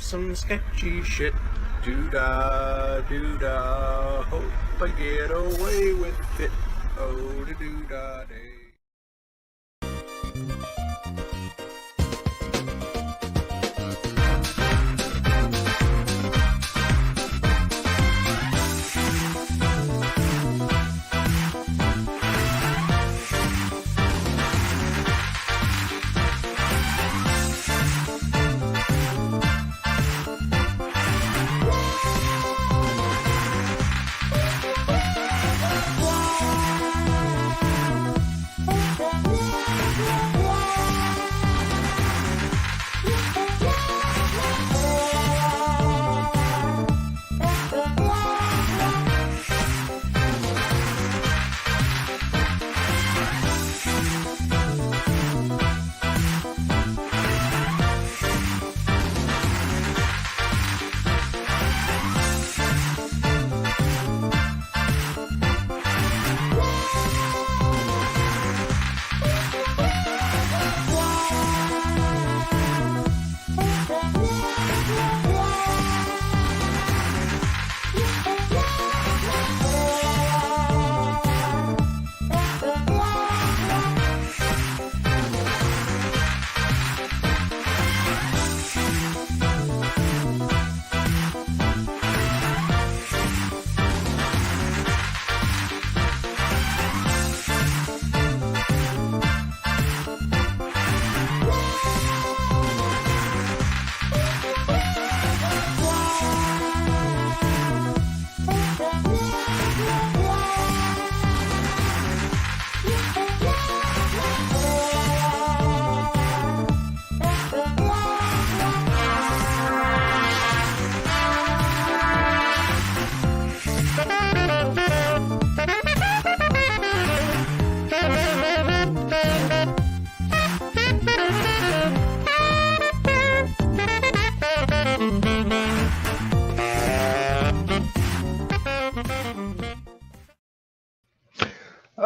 some sketchy shit. Doo-dah, doo-dah, hope I get away with it. Oh, doo-dah, day.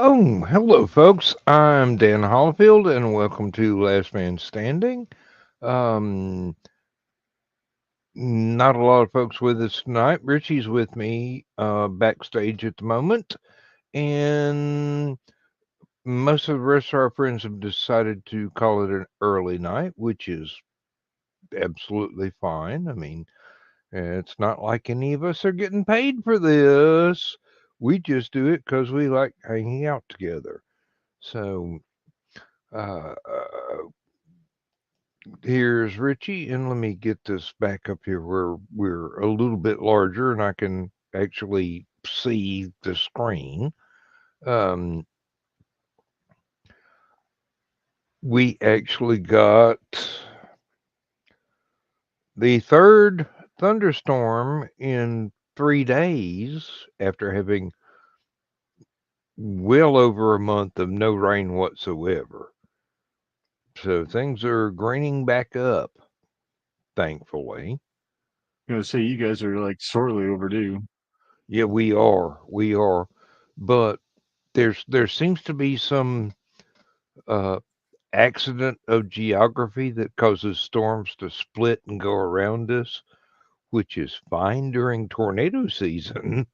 Oh, hello, folks. I'm Dan Hollifield, and welcome to Last Man Standing. Not a lot of folks with us tonight. Richie's with me backstage at the moment, and most of the rest of our friends have decided to call it an early night, which is absolutely fine. I mean, it's not like any of us are getting paid for this. We just do it because we like hanging out together. So, here's Richie, and let me get this back up here where we're a little bit larger and I can actually see the screen. We actually got the third thunderstorm in 3 days after having well over a month of no rain whatsoever. So things are greening back up, thankfully. I'm gonna say you guys are like sorely overdue. Yeah, we are. But there seems to be some accident of geography that causes storms to split and go around us, which is fine during tornado season.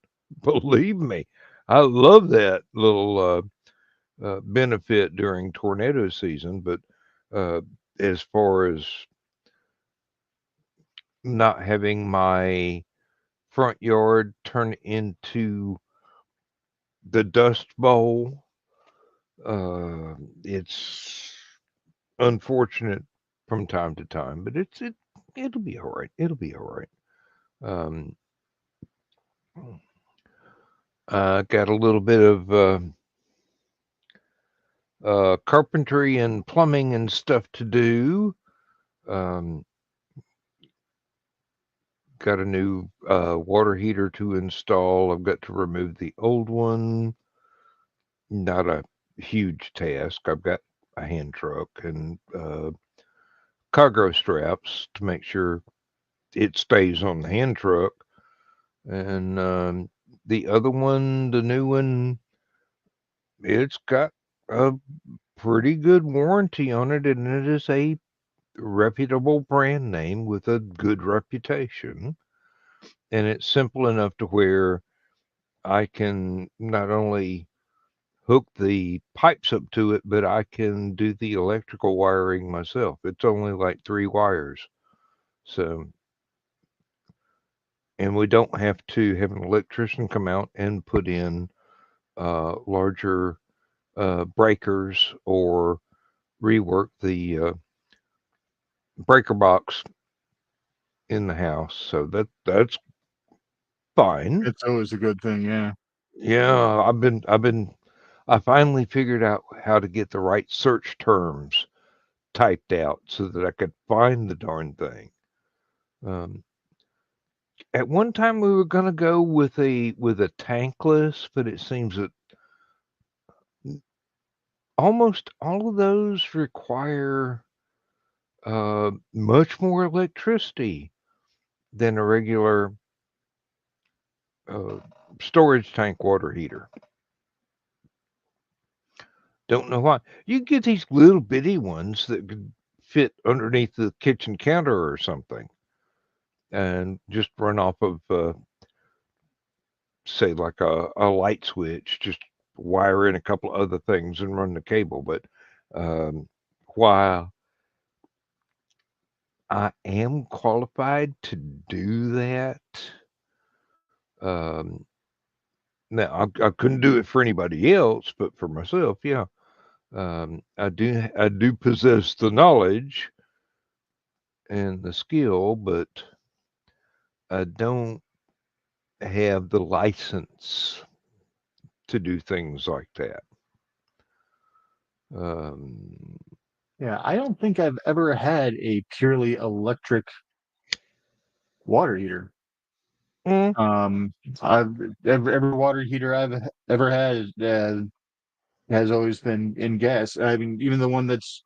Believe me, I love that little benefit during tornado season. But as far as not having my front yard turn into the Dust Bowl, it's unfortunate from time to time, but it'll be all right. It'll be all right. Got a little bit of carpentry and plumbing and stuff to do. Got a new water heater to install. I've got to remove the old one. Not a huge task. I've got a hand truck and cargo straps to make sure it stays on the hand truck. And the other one, the new one, it's got a pretty good warranty on it, and it is a reputable brand name with a good reputation, and it's simple enough to where I can not only hook the pipes up to it, but I can do the electrical wiring myself. It's only like 3 wires. So, and we don't have to have an electrician come out and put in larger breakers or rework the breaker box in the house. So that's fine. It's always a good thing, yeah. Yeah, I finally figured out how to get the right search terms typed out so that I could find the darn thing. At one time we were going to go with a tankless, but it seems that almost all of those require much more electricity than a regular uh, storage tank water heater. Don't know why. You get these little bitty ones that could fit underneath the kitchen counter or something and just run off of, say, like a light switch, just wire in a couple of other things and run the cable. But while I am qualified to do that, um, now I couldn't do it for anybody else, but for myself, yeah. I do possess the knowledge and the skill, but I don't have the license to do things like that. Um, Yeah, I don't think I've ever had a purely electric water heater. mm, I've every water heater I've ever had has always been in gas. I mean, even the one that's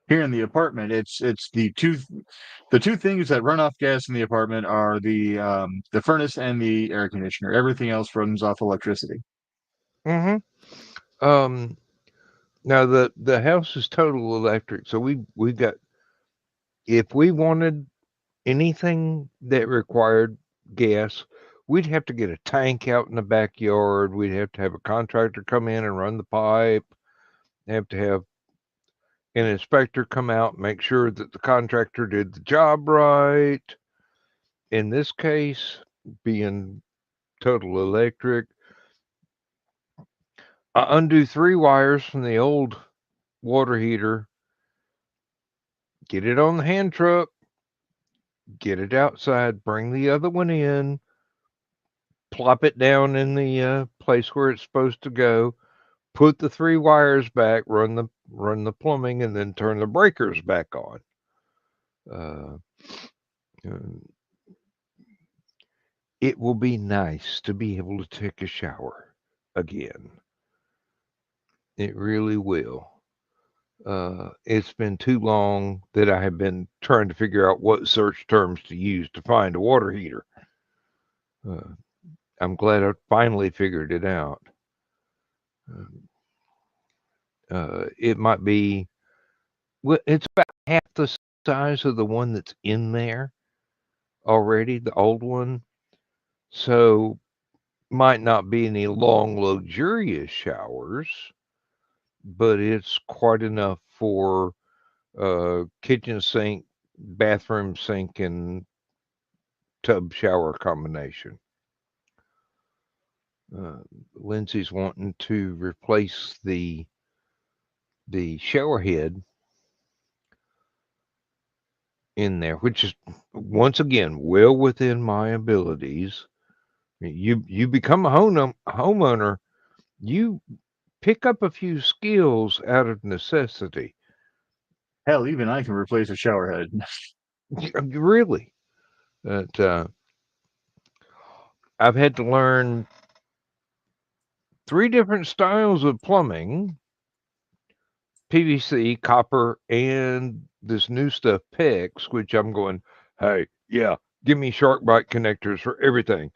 here in the apartment, it's the two things that run off gas in the apartment are the furnace and the air conditioner. Everything else runs off electricity. hmm Now the house is total electric, so we got, if we wanted anything that required gas, we'd have to get a tank out in the backyard. We'd have to have a contractor come in and run the pipe. Have to have an inspector come out, make sure that the contractor did the job right. In this case, being total electric, I undo 3 wires from the old water heater, get it on the hand truck, get it outside, bring the other one in, plop it down in the place where it's supposed to go, put the 3 wires back, run the plumbing, and then turn the breakers back on. Uh, it will be nice to be able to take a shower again. It really will. It's been too long that I have been trying to figure out what search terms to use to find a water heater. I'm glad I finally figured it out. It might be, well, it's about half the size of the one that's in there already, the old one. So might not be any long, luxurious showers, but it's quite enough for kitchen sink, bathroom sink, and tub shower combination. Lindsay's wanting to replace the shower head in there, which is once again well within my abilities. You become a homeowner, you pick up a few skills out of necessity. Hell, even I can replace a shower head. Really, that I've had to learn 3 different styles of plumbing: PVC, copper, and this new stuff, PEX, which I'm going, hey, yeah, give me shark bite connectors for everything.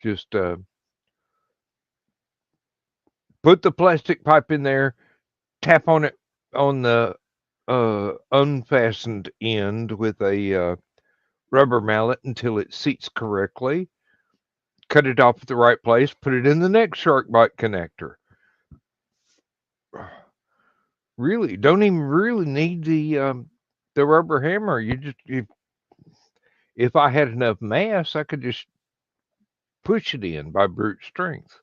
Just put the plastic pipe in there, tap on it on the unfastened end with a rubber mallet until it seats correctly. Cut it off at the right place. Put it in the next shark bite connector. Really, don't even really need the rubber hammer. You just if I had enough mass, I could just push it in by brute strength.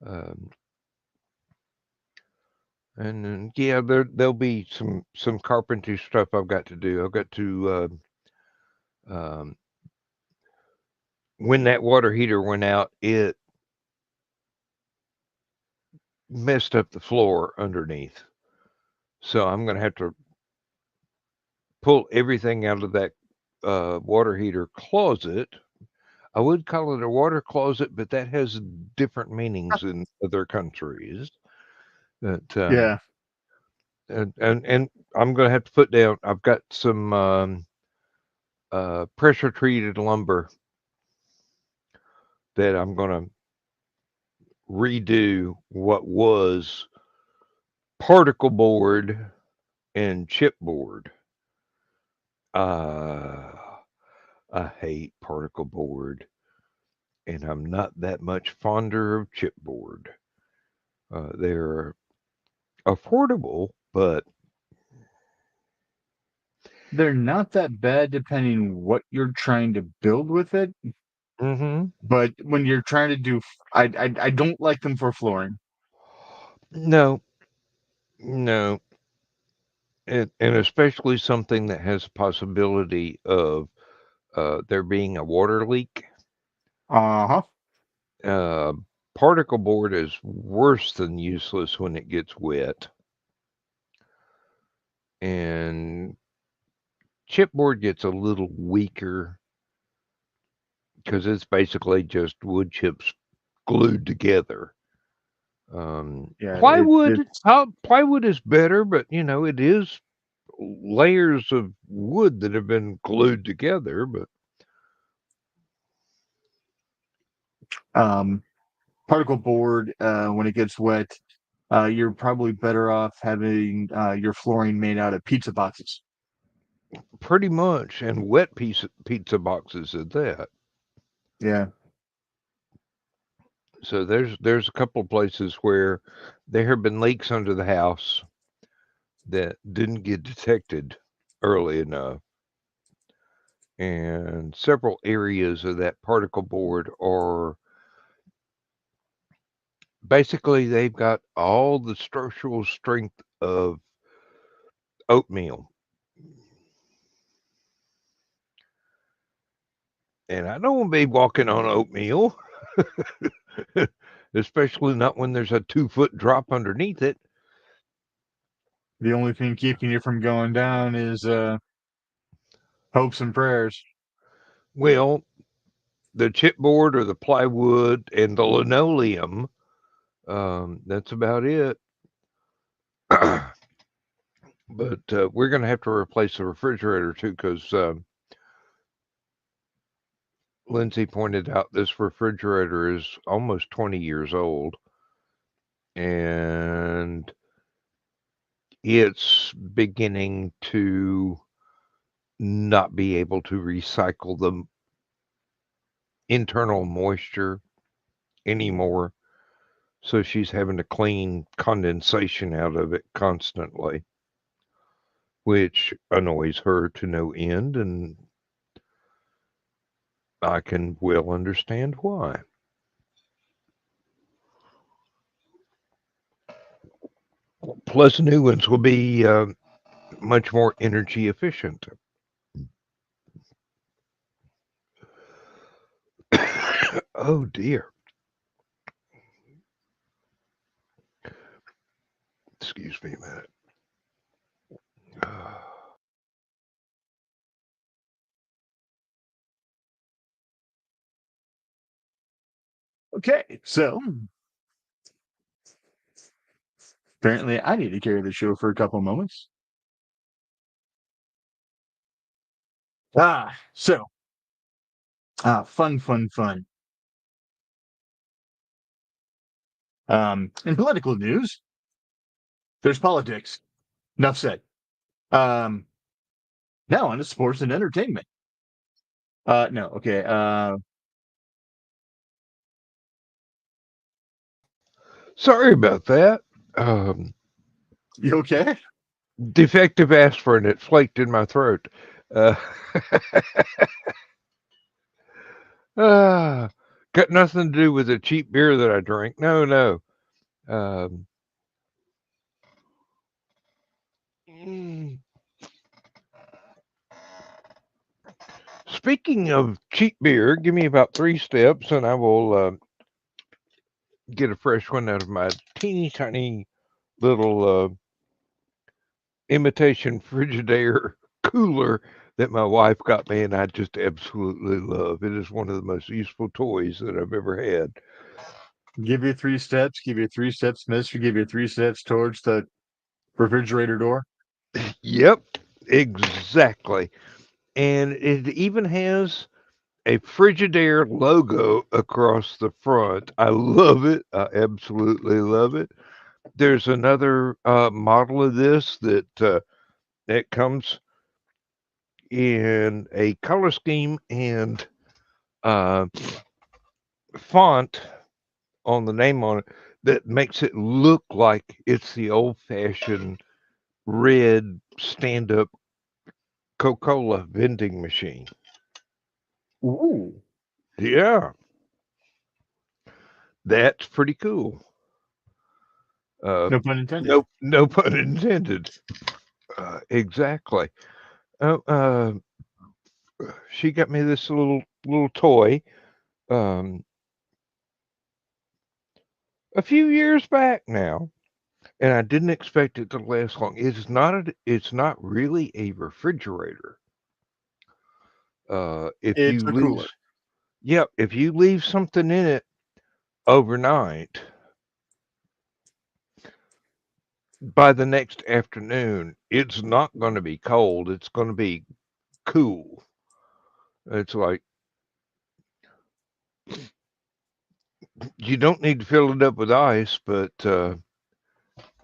And then, yeah, there'll be some carpentry stuff I've got to do. I've got to when that water heater went out, it messed up the floor underneath. So I'm going to have to pull everything out of that water heater closet. I would call it a water closet, but that has different meanings in other countries. That Yeah. and I'm going to have to put down. I've got some pressure treated lumber that I'm going to redo what was particle board and chipboard. I hate particle board, and I'm not that much fonder of chipboard. They're affordable, but They're not that bad depending what you're trying to build with it. But when you're trying to do, I don't like them for flooring. No, no, and especially something that has a possibility of there being a water leak. Uh-huh. Particle board is worse than useless when it gets wet, and chipboard gets a little weaker because it's basically just wood chips glued together. Yeah, Plywood is better, but it is layers of wood that have been glued together. But particle board, when it gets wet, you're probably better off having your flooring made out of pizza boxes. pretty much, and wet pizza boxes at that. Yeah. So there's a couple of places where there have been leaks under the house that didn't get detected early enough. And several areas of that particle board are basically they've got all the structural strength of oatmeal. And I don't want to be walking on oatmeal, especially not when there's a 2-foot drop underneath it. The only thing keeping you from going down is hopes and prayers. Well, the chipboard or the plywood and the linoleum, that's about it. But we're going to have to replace the refrigerator too because Lindsay pointed out this refrigerator is almost 20 years old. And it's beginning to not be able to recycle the internal moisture anymore. So she's having to clean condensation out of it constantly, which annoys her to no end. And I can well understand why. Plus, new ones will be much more energy efficient. Oh dear. Excuse me a minute. Okay, so apparently I need to carry the show for a couple moments. Fun. In political news, there's politics. Enough said. Now on to sports and entertainment. No, okay. Sorry about that. You okay? Defective aspirin. It flaked in my throat. Uh, got nothing to do with the cheap beer that I drink. No. Mm. Speaking of cheap beer, give me about 3 steps and I will get a fresh one out of my teeny tiny little imitation Frigidaire cooler that my wife got me and I just absolutely love. It is one of the most useful toys that I've ever had. Give you 3 steps. Give you 3 steps, mister. Give you 3 steps towards the refrigerator door. Yep, exactly. And it even has a Frigidaire logo across the front. I love it. I absolutely love it. There's another model of this that comes in a color scheme and uh, font on the name on it that makes it look like it's the old-fashioned red stand-up Coca-Cola vending machine. Ooh. Yeah, that's pretty cool. No pun intended. No pun intended. Exactly. Uh, uh, she got me this little toy um, a few years back now, and I didn't expect it to last long. It's not really a refrigerator. If It's you a cooler. if you leave something in it overnight, by the next afternoon, it's not going to be cold. It's going to be cool. It's like you don't need to fill it up with ice, but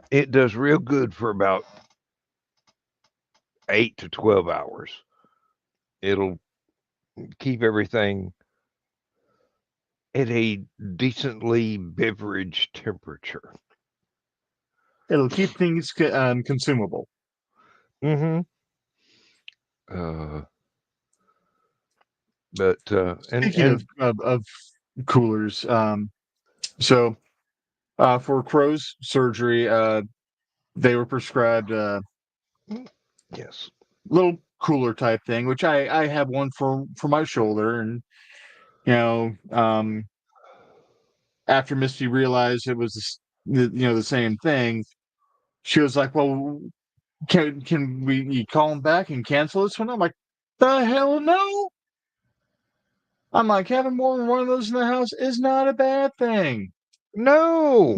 it does real good for about 8 to 12 hours. It'll keep everything at a decently beverage temperature. It'll keep things consumable. Mm-hmm. Uh, but Speaking and of coolers, so for Crow's surgery, they were prescribed a yes, little cooler type thing, which I have one for my shoulder, and after Misty realized it was the same thing, she was like, "Well, can we call him back and cancel this one?" I'm like, "The hell no!" I'm like, having more than one of those in the house is not a bad thing. no,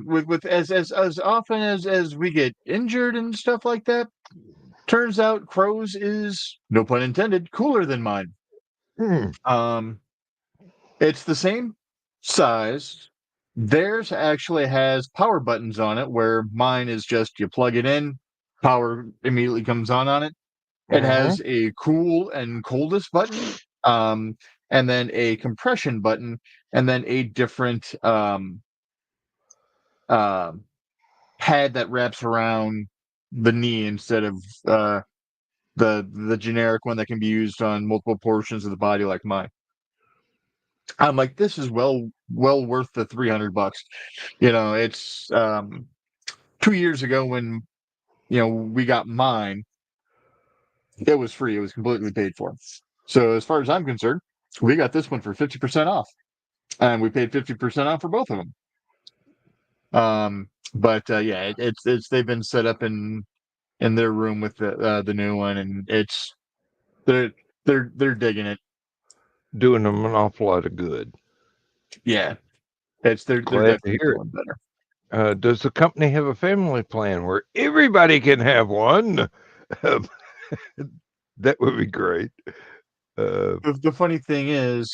With as often as we get injured and stuff like that, turns out Crow's is, no pun intended, cooler than mine. Hmm. It's the same size. Theirs actually has power buttons on it, where mine is just you plug it in, power immediately comes on it. It Uh-huh. has a cool and coldest button, um, and then a compression button, and then a different uh, pad that wraps around the knee instead of the generic one that can be used on multiple portions of the body like mine. I'm like, this is well worth the $300. It's 2 years ago when we got mine, it was free. It was completely paid for. So as far as I'm concerned, we got this one for 50% off, and we paid 50% off for both of them. But yeah, it's they've been set up in their room with the new one, and they're they're digging it. Doing them an awful lot of good. Yeah, they're Glad to definitely hear it. feeling better. Does the company have a family plan where everybody can have one? That would be great. The funny thing is,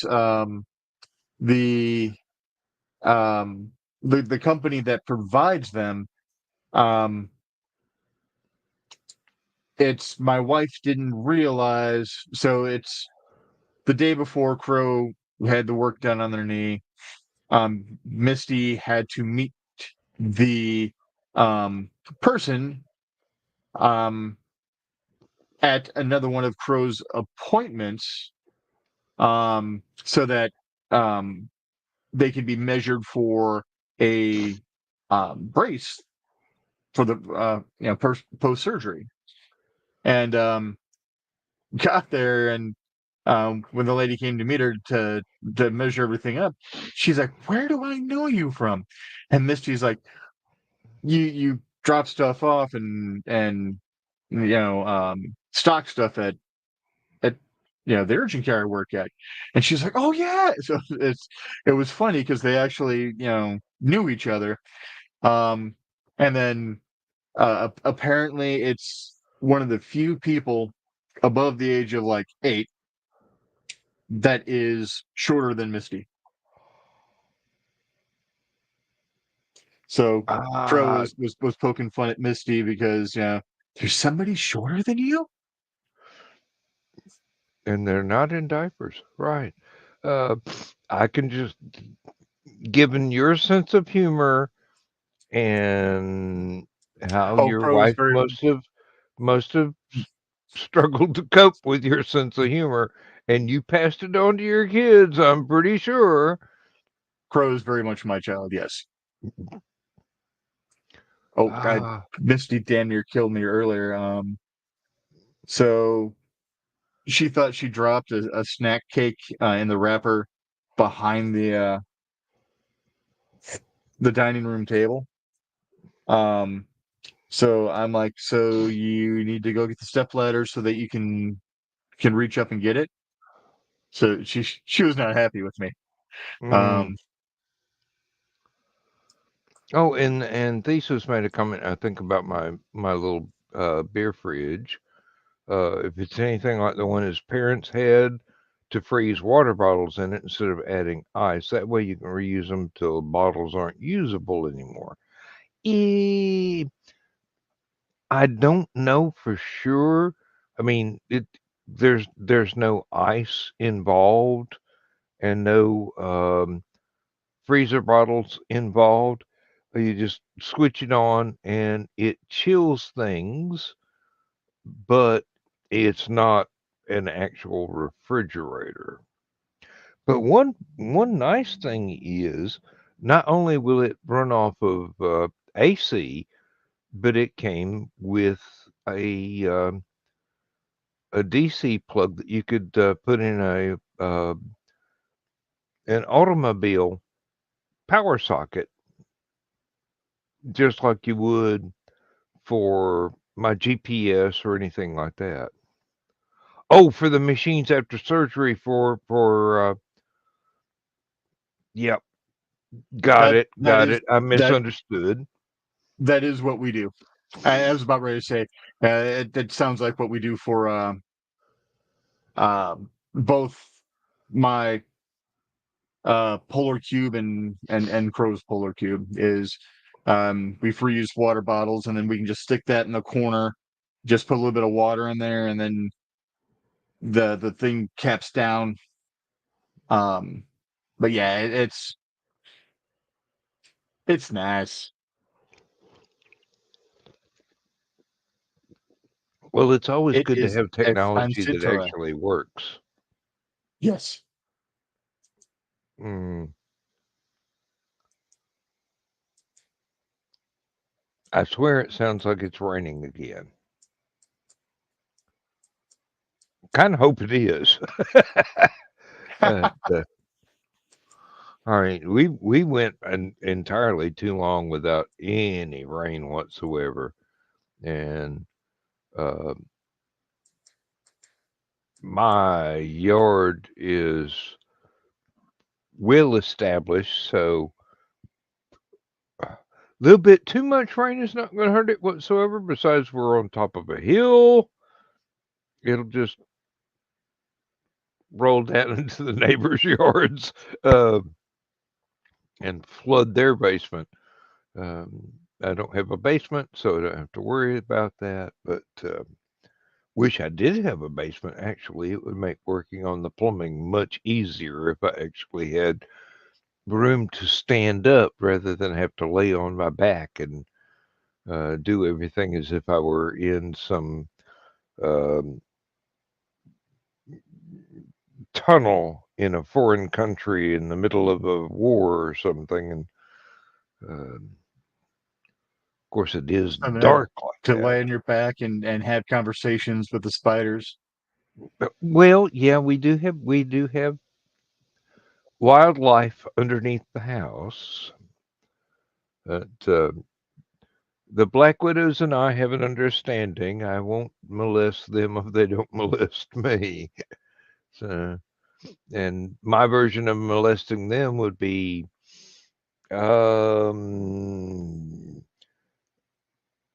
the um the company that provides them, um it's my wife didn't realize. So it's the day before Crow had the work done on their knee. Misty had to meet the person at another one of Crow's appointments, so that they can be measured for a brace for the post surgery. And got there, and when the lady came to meet her to measure everything up, she's like, "Where do I know you from?" And Misty's like, "You drop stuff off and stock stuff at the urgent care I work at." And she's like, "Oh yeah." So it was funny because they actually knew each other. And then apparently it's one of the few people above the age of like 8 that is shorter than Misty. So Crow was poking fun at Misty because there's somebody shorter than you. And they're not in diapers, right? I can just, given your sense of humor and how Oh, your Crow's wife very must have struggled to cope with your sense of humor, and you passed it on to your kids, I'm pretty sure. Crow's very much my child. Yes. Oh God, Misty damn near killed me earlier. So she thought she dropped a snack cake in the wrapper behind the dining room table. So I'm like, so you need to go get the step ladder so that you can reach up and get it. So she was not happy with me. Mm. Oh, and Thesis made a comment, I think, about my little beer fridge. If it's anything like the one his parents had, to freeze water bottles in it instead of adding ice. That way you can reuse them till bottles aren't usable anymore. I don't know for sure. I mean, there's no ice involved and no freezer bottles involved. You just switch it on and it chills things, but it's not an actual refrigerator. But one nice thing is, not only will it run off of AC, but it came with a DC plug that you could put in an automobile power socket, just like you would for my GPS or anything like that. Oh, for the machines after surgery yep, got that it, that got is it. I that misunderstood. that is what we do. I was about ready to say it sounds like what we do for both my polar cube and Crow's polar cube is we reuse water bottles, and then we can just stick that in the corner, just put a little bit of water in there, and then the thing caps down. But yeah, it's nice. Well, it's always It good to is have a technology fancy that toy. actually works. Yes. Mm. I swear it sounds like it's raining again. Kind of hope it is. But, all right, we went entirely too long without any rain whatsoever, and uh, my yard is well established, so a little bit too much rain is not going to hurt it whatsoever. Besides, we're on top of a hill; it'll just roll down into the neighbors' yards and flood their basement. I don't have a basement, so I don't have to worry about that. But Wish I did have a basement. Actually, it would make working on the plumbing much easier if I actually had room to stand up rather than have to lay on my back and do everything as if I were in some um, tunnel in a foreign country in the middle of a war or something. And of course, it is And dark like to that. lay on your back and have conversations with the spiders. Well, yeah, we do have wildlife underneath the house. But the Black Widows and I have an understanding. I won't molest them if they don't molest me. So, and my version of molesting them would be,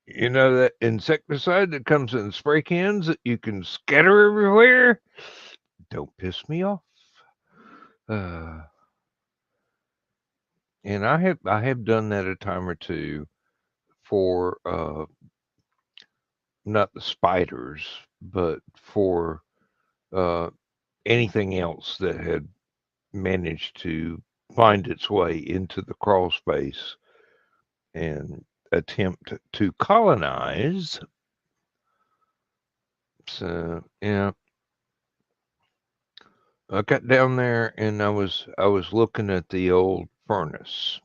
you know, that insecticide that comes in spray cans that you can scatter everywhere. Don't piss me off. And I have done that a time or two for not the spiders, but for uh, anything else that had managed to find its way into the crawl space and attempt to colonize. So yeah, I got down there and I was looking at the old furnace,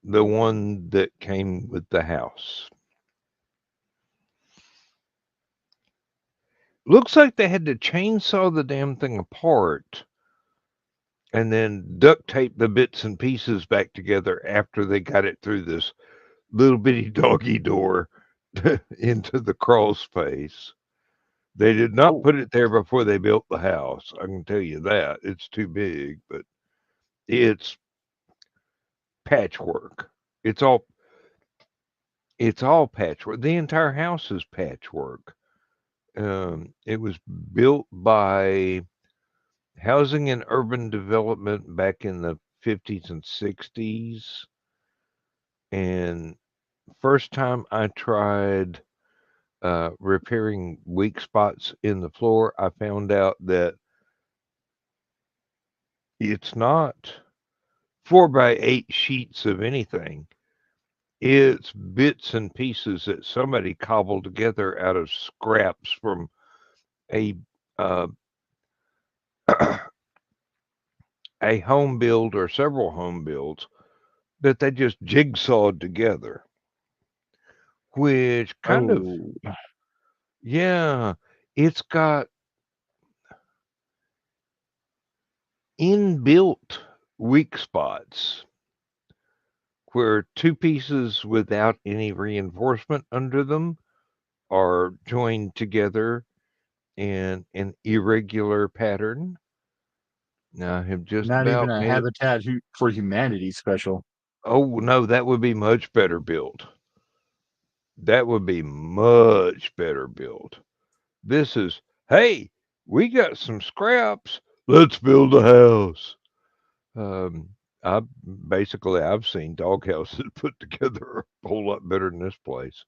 the one that came with the house. Looks like they had to chainsaw the damn thing apart and then duct tape the bits and pieces back together after they got it through this little bitty doggy door into the crawl space. They did not put it there before they built the house. I can tell you that. It's too big, but it's patchwork. It's all patchwork. The entire house is patchwork. It was built by Housing and Urban Development back in the 50s and 60s. And first time I tried repairing weak spots in the floor, I found out that it's not 4x8 sheets of anything. It's bits and pieces that somebody cobbled together out of scraps from a uh, a home build or several home builds that they just jigsawed together, which kind of, yeah, it's got inbuilt weak spots where two pieces without any reinforcement under them are joined together in an irregular pattern. Now I have just Not even about a made it. Habitat for Humanity special. Oh no, that would be much better built. That would be much better built. This is, hey, we got some scraps. Let's build a house. Um, I've seen doghouses put together a whole lot better than this place.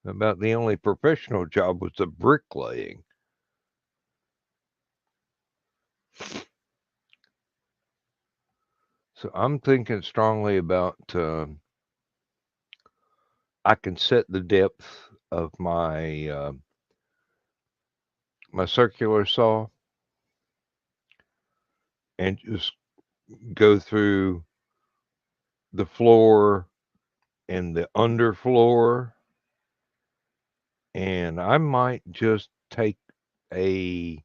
About the only professional job was the bricklaying. So I'm thinking strongly about. I can set the depth of my circular saw and just go through the floor and the underfloor, and I might just take a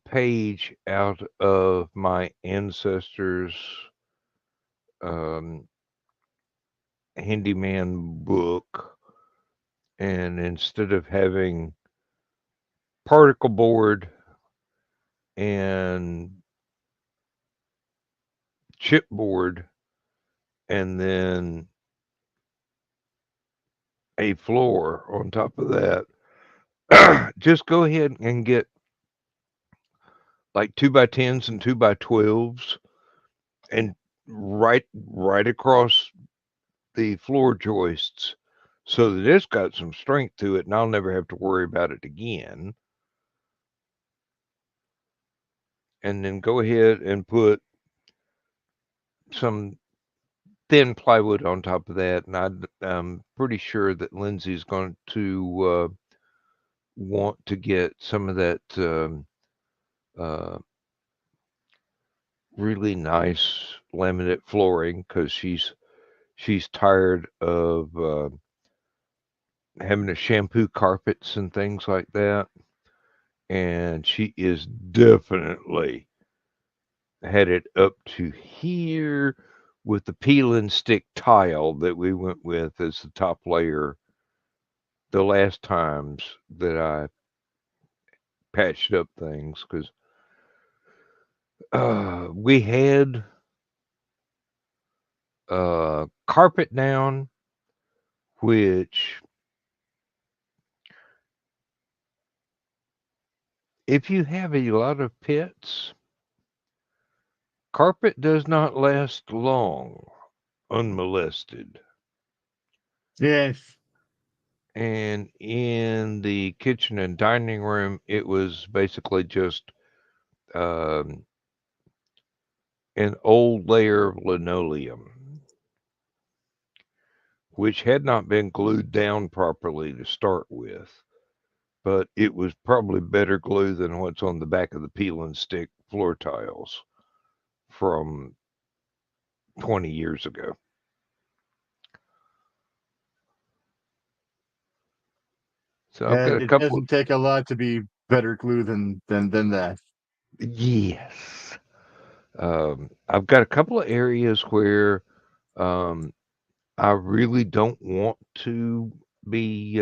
page out of my ancestors' um, handyman book, and instead of having particle board and chipboard and then a floor on top of that, just go ahead and get like 2x10s and 2x12s and right across the floor joists so that it's got some strength to it, and I'll never have to worry about it again. And then go ahead and put some thin plywood on top of that, and I'm pretty sure that Lindsay's going to want to get some of that really nice laminate flooring, because she's tired of having to shampoo carpets and things like that, and she is definitely headed up to here with the peel and stick tile that we went with as the top layer the last times that I patched up things, because we had carpet down, which, if you have a lot of pets, carpet does not last long unmolested. Yes. And in the kitchen and dining room, it was basically just um, an old layer of linoleum, which had not been glued down properly to start with, but it was probably better glue than what's on the back of the peel and stick floor tiles from 20 years ago. So I've got a It couple of, doesn't take a lot to be better glue than that. yes. I've got a couple of areas where um, I really don't want to be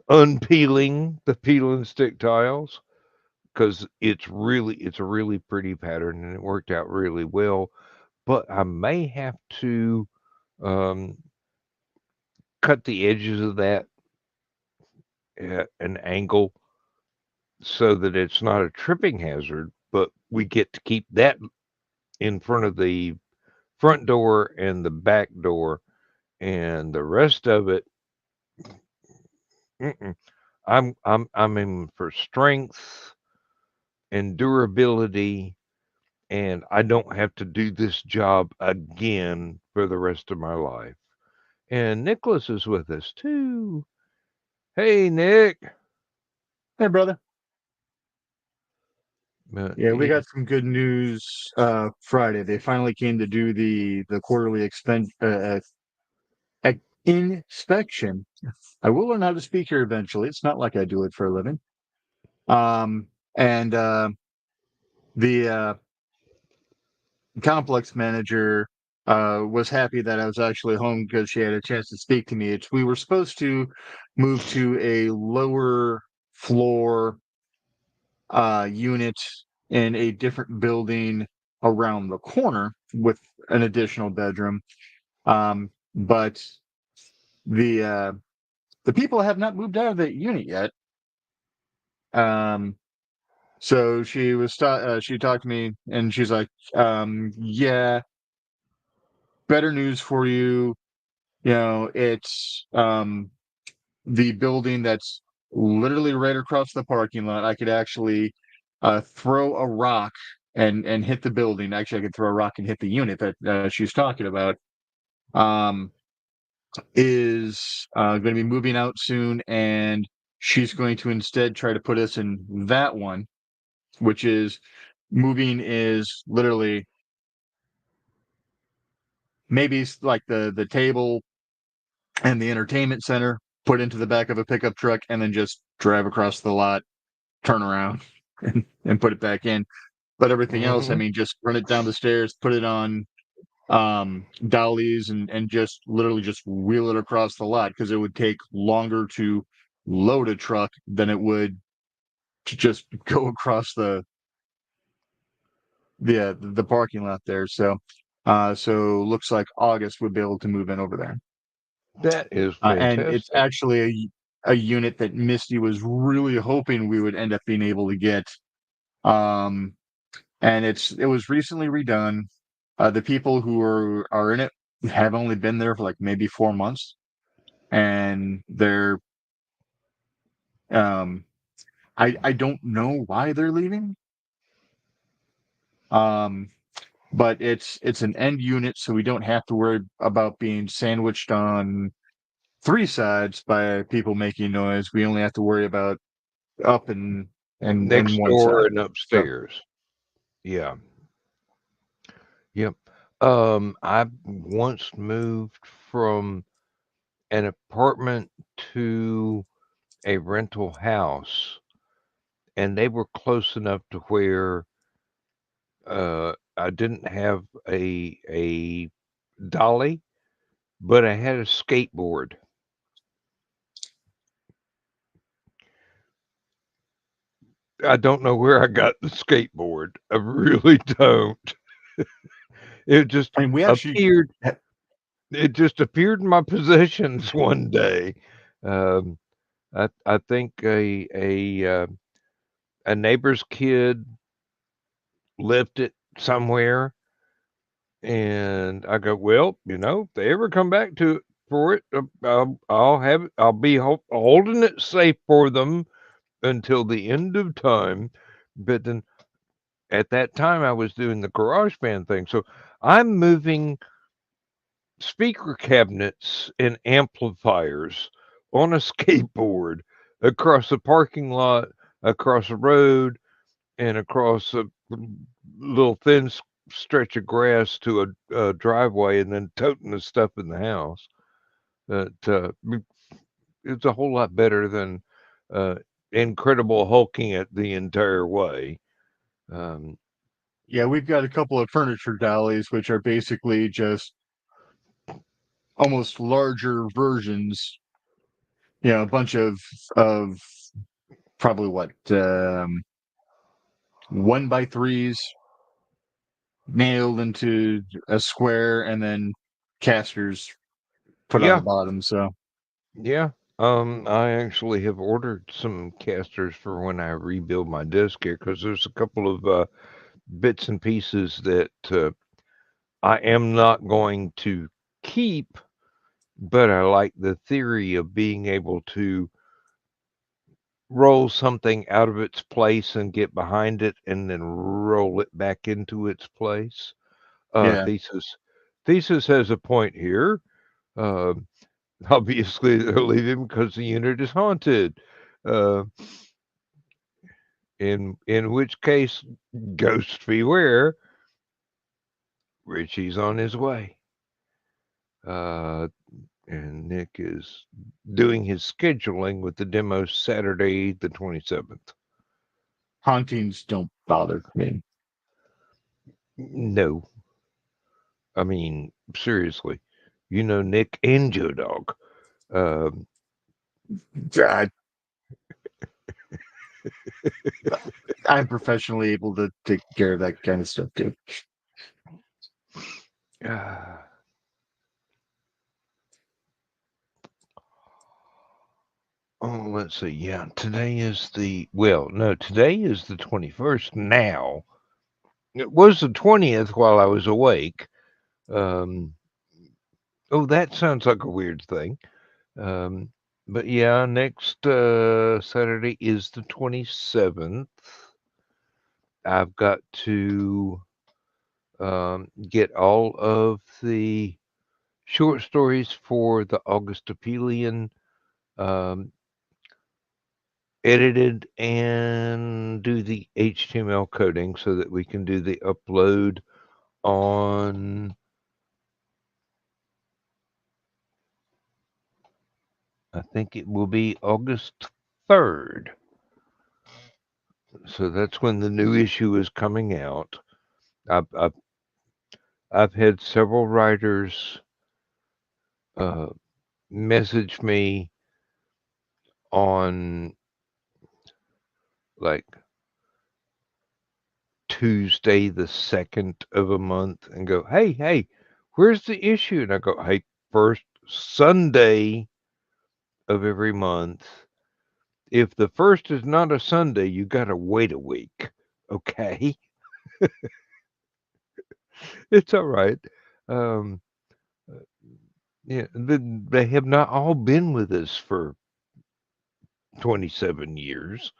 unpeeling the peel and stick tiles, because it's a really pretty pattern and it worked out really well. But I may have to um, cut the edges of that at an angle so that it's not a tripping hazard, but we get to keep that in front of the front door and the back door, and the rest of it, mm-mm. I'm aiming for strength and durability, and I don't have to do this job again for the rest of my life. And Nicholas is with us too. Hey, Nick. Hey, brother. Yeah, we Yeah. got some good news Friday. They finally came to do the quarterly inspection. I will learn how to speak here eventually. It's not like I do it for a living. And the complex manager was happy that I was actually home because she had a chance to speak to me. We were supposed to move to a lower floor unit in a different building around the corner with an additional bedroom. But the people have not moved out of the unit yet. So she talked to me and she's like, yeah, better news for you. You know, it's the building that's literally right across the parking lot. I could actually throw a rock and hit the building. Actually, I could throw a rock and hit the unit that she's talking about. Is going to be moving out soon, and she's going to instead try to put us in that one, which is moving is literally maybe like the table and the entertainment center put into the back of a pickup truck and then just drive across the lot, turn around and put it back in. But everything else, I mean, just run it down the stairs, put it on dollies and just literally just wheel it across the lot, because it would take longer to load a truck than it would to just go across the parking lot there. So looks like August would be able to move in over there. That is And it's fantastic. actually a unit that Misty was really hoping we would end up being able to get. And it was recently redone. The people who are in it have only been there for like maybe 4 months, and they're I don't know why they're leaving. But it's an end unit, so we don't have to worry about being sandwiched on 3 sides by people making noise. We only have to worry about up and Next one door side. and So upstairs. Yeah. Yep. I once moved from an apartment to a rental house, and they were close enough to where I didn't have a dolly, but I had a skateboard. I don't know where I got the skateboard. I really don't. It just I mean, we actually appeared. It just appeared in my possessions one day. Um, I think a neighbor's kid left it somewhere, and I go, well, if they ever come back to it for it, I'll have it. I'll be holding it safe for them until the end of time. But then at that time, I was doing the garage band thing, so I'm moving speaker cabinets and amplifiers on a skateboard across a parking lot, across a road, and across a little thin stretch of grass to a driveway, and then toting the stuff in the house. It's a whole lot better than uh, Incredible Hulking it the entire way. Um, Yeah, we've got a couple of furniture dollies, which are basically just almost larger versions. A bunch of probably what 1x3s nailed into a square, and then casters put on the yeah, bottom. So yeah. I actually have ordered some casters for when I rebuild my desk here because there's a couple of bits and pieces that I am not going to keep, but I like the theory of being able to roll something out of its place and get behind it and then roll it back into its place. yeah, Thesis has a point here. Uh, Obviously, they're leaving because the unit is haunted. Uh, in which case, ghost beware. Richie's on his way. Uh, and Nick is doing his scheduling with the demo Saturday the 27th. hauntings don't bother me. No, I mean seriously, Nick and Joe Dog. Um, I, I'm professionally able to take care of that kind of stuff too. uh, oh, let's see. Yeah, today is today is the 21st now. It was the 20th while I was awake. Um, oh, that sounds like a weird thing. Um, but yeah, next Saturday is the 27th. I've got to get all of the short stories for the August Aphelion um, edited and do the HTML coding so that we can do the upload on, I think it will be August 3rd. So that's when the new issue is coming out. I've had several writers uh, message me on like Tuesday the 2nd of a month and go, hey, where's the issue? And I go, hey, first Sunday of every month. If the first is not a Sunday, you got to wait a week. Okay. It's all right. Um, Yeah, they have not all been with us for 27 years.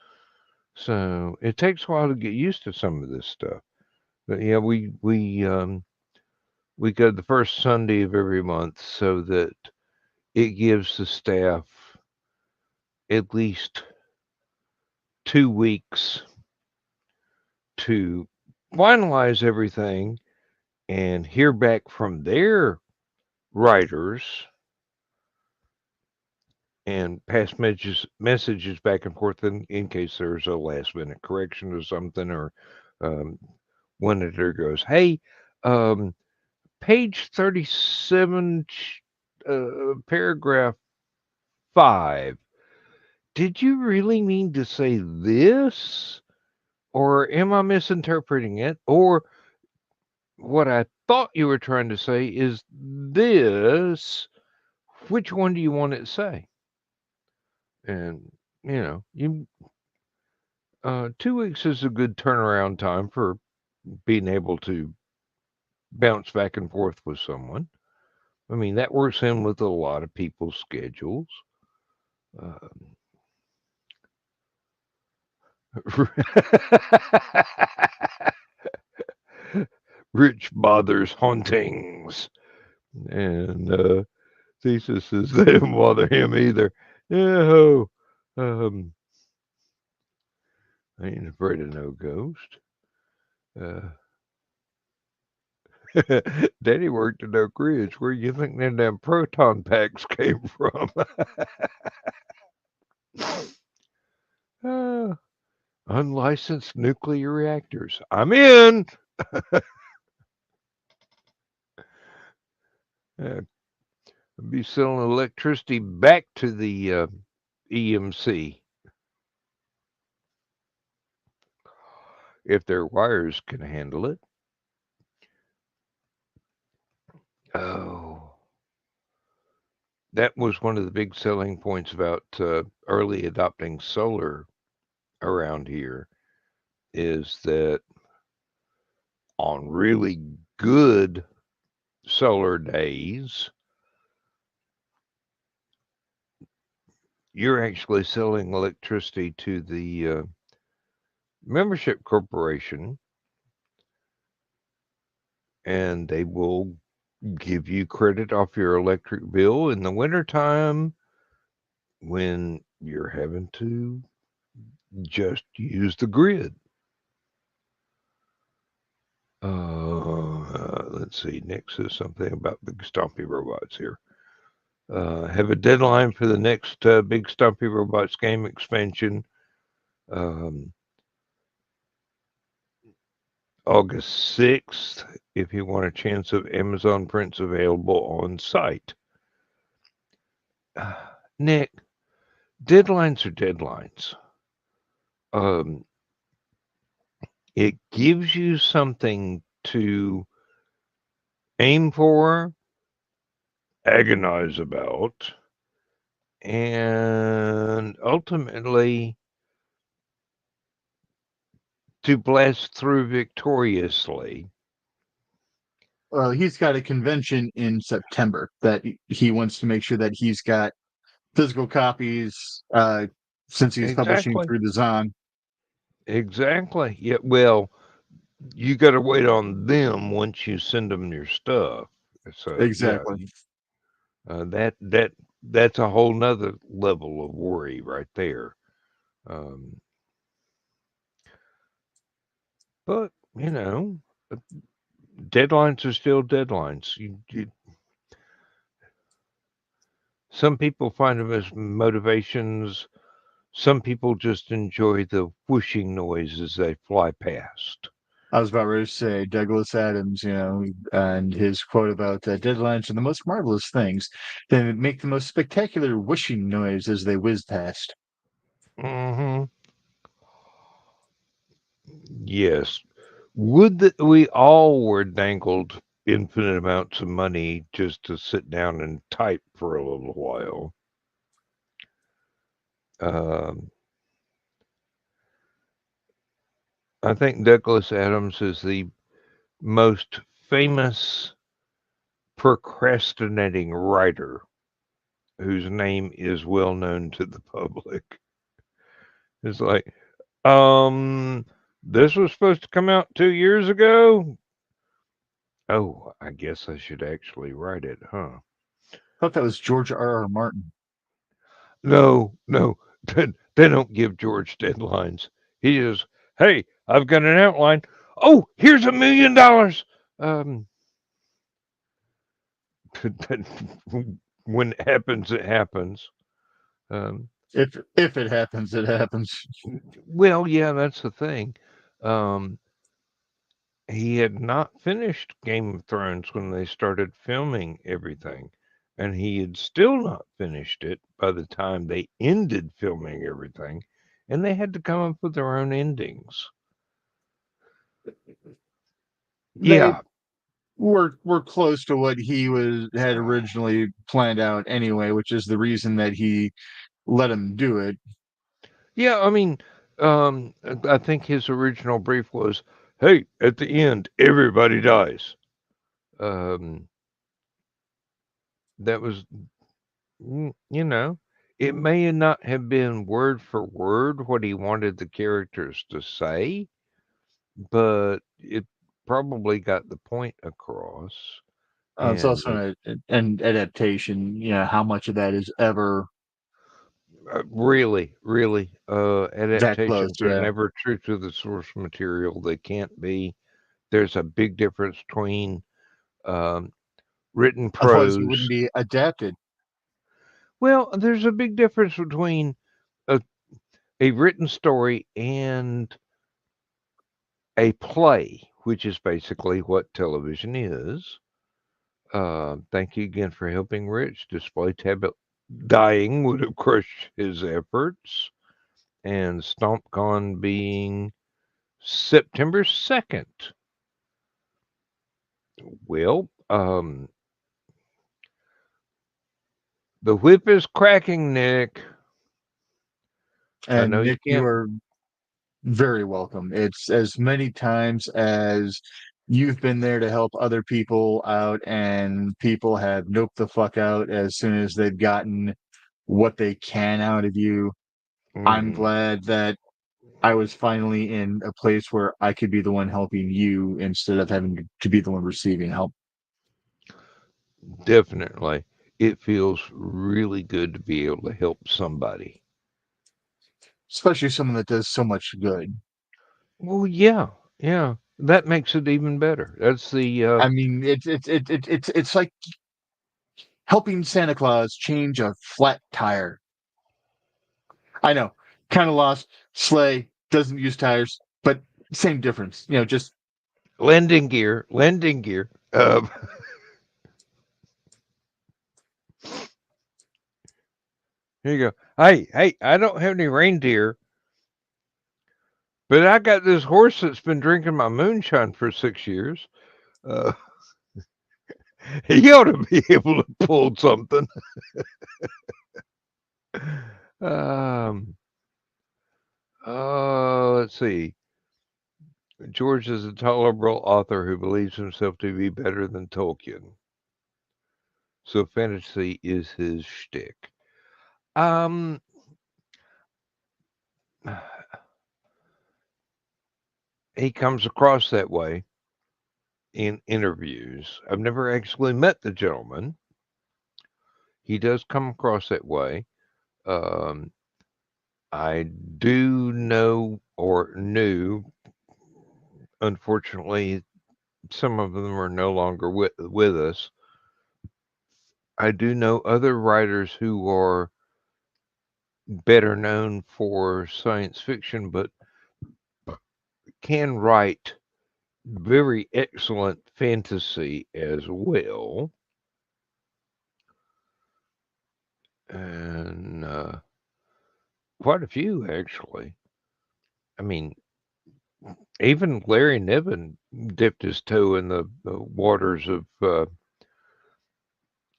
So it takes a while to get used to some of this stuff. But yeah, we go the first Sunday of every month so that it gives the staff at least 2 weeks to finalize everything and hear back from their writers and pass messages back and forth in case there's a last minute correction or something, or um, one editor goes, hey, um, page 37, paragraph 5, did you really mean to say this? Or am I misinterpreting it? Or what I thought you were trying to say is this. Which one do you want it to say? And, you 2 weeks is a good turnaround time for being able to bounce back and forth with someone. I mean, that works in with a lot of people's schedules. Rich bothers hauntings. And Thesis says they don't bother him either. No, I ain't afraid of no ghost. Daddy worked at Oak Ridge. Where you think them damn proton packs came from? Unlicensed nuclear reactors. I'm in. I'll be selling electricity back to the EMC if their wires can handle it. Oh, that was one of the big selling points about early adopting solar around here, is that on really good solar days, you're actually selling electricity to the membership corporation, and they will give you credit off your electric bill in the wintertime when you're having to just use the grid. Let's see. Nick says something about big stompy robots here. Have a deadline for the next big stompy robots game expansion. August 6th, if you want a chance of Amazon prints available on site. Nick, deadlines are deadlines. It gives you something to aim for, agonize about, and ultimately to blast through victoriously. Well, he's got a convention in September that he wants to make sure that he's got physical copies, since he's publishing Exactly. through the Zon. Exactly. Yeah. Well, you got to wait on them once you send them your stuff. So Exactly. that's a whole nother level of worry right there. But deadlines are still deadlines. Some people find them as motivations. Some people just enjoy the whooshing noise as they fly past. I was about ready to say Douglas Adams, and his quote about deadlines are the most marvelous things. They make the most spectacular whooshing noise as they whiz past. Mm-hmm. Yes. Would that we all were dangled infinite amounts of money just to sit down and type for a little while. I think Douglas Adams is the most famous procrastinating writer whose name is well known to the public. It's like, this was supposed to come out 2 years ago. Oh, I guess I should actually write it, huh? I thought that was George R. Martin. No, no, they don't give George deadlines. He is, hey, I've got an outline. Oh, here's $1 million. Um, when it happens, it happens. Um, If it happens, it happens. well, yeah, that's the thing. Um, he had not finished Game of Thrones when they started filming everything, and he had still not finished it by the time they ended filming everything, and they had to come up with their own endings. They Yeah, were close to what he had originally planned out anyway, which is the reason that he let him do it. yeah. I mean, I think his original brief was, "Hey, at the end, everybody dies." Um, that was, you know, it may not have been word for word what he wanted the characters to say, but it probably got the point across. It's And also an adaptation. How much of that is ever really, that close? adaptations are Yeah. never true to the source material. They can't be. There's a big difference between um, written Otherwise, it wouldn't prose. be adapted. Well, there's a big difference between a, a written story and a play, which is basically what television is. Thank you again for helping Rich. Display tablet dying would have crushed his efforts. And StompCon being September 2nd. Well, the whip is cracking, Nick. I know And you Nick, you can't. are very welcome. It's as many times as you've been there to help other people out, and people have noped the fuck out as soon as they've gotten what they can out of you. I'm Mhm. glad that I was finally in a place where I could be the one helping you instead of having to be the one receiving help. Definitely. It feels really good to be able to help somebody. Especially someone that does so much good. Well, yeah, yeah. That makes it even better. That's the I mean, it's like helping Santa Claus change a flat tire. I know, kind of lost. Sleigh doesn't use tires, but same difference. Just landing gear. Landing gear. Here you go. Hey, I don't have any reindeer, but I got this horse that's been drinking my moonshine for 6 years. Uh, he ought to be able to pull something. Um, let's see. George is a tolerable author who believes himself to be better than Tolkien. So fantasy is his shtick. Um, he comes across that way in interviews. I've never actually met the gentleman. He does come across that way. Um, I do know or knew, unfortunately, some of them are no longer with us. I do know other writers who are better known for science fiction, but can write very excellent fantasy as well. And quite a few, actually. I mean, even Larry Niven dipped his toe in the waters of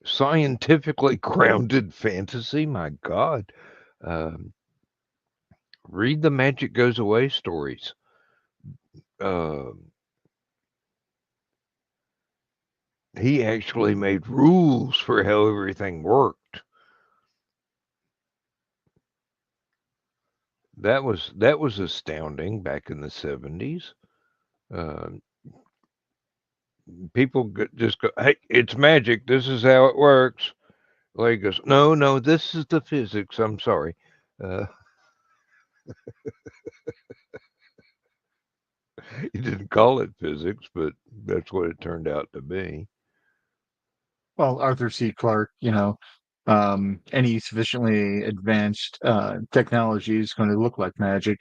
scientifically grounded fantasy. My God. Um, read the Magic Goes Away stories. Um He actually made rules for how everything worked. That was astounding back in the 70s. People just go, "Hey, it's magic. This is how it works." Larry goes, "No, this is the physics. I'm sorry." Uh, he didn't call it physics, but that's what it turned out to be. Well, Arthur C. Clarke, any sufficiently advanced technology is going to look like magic.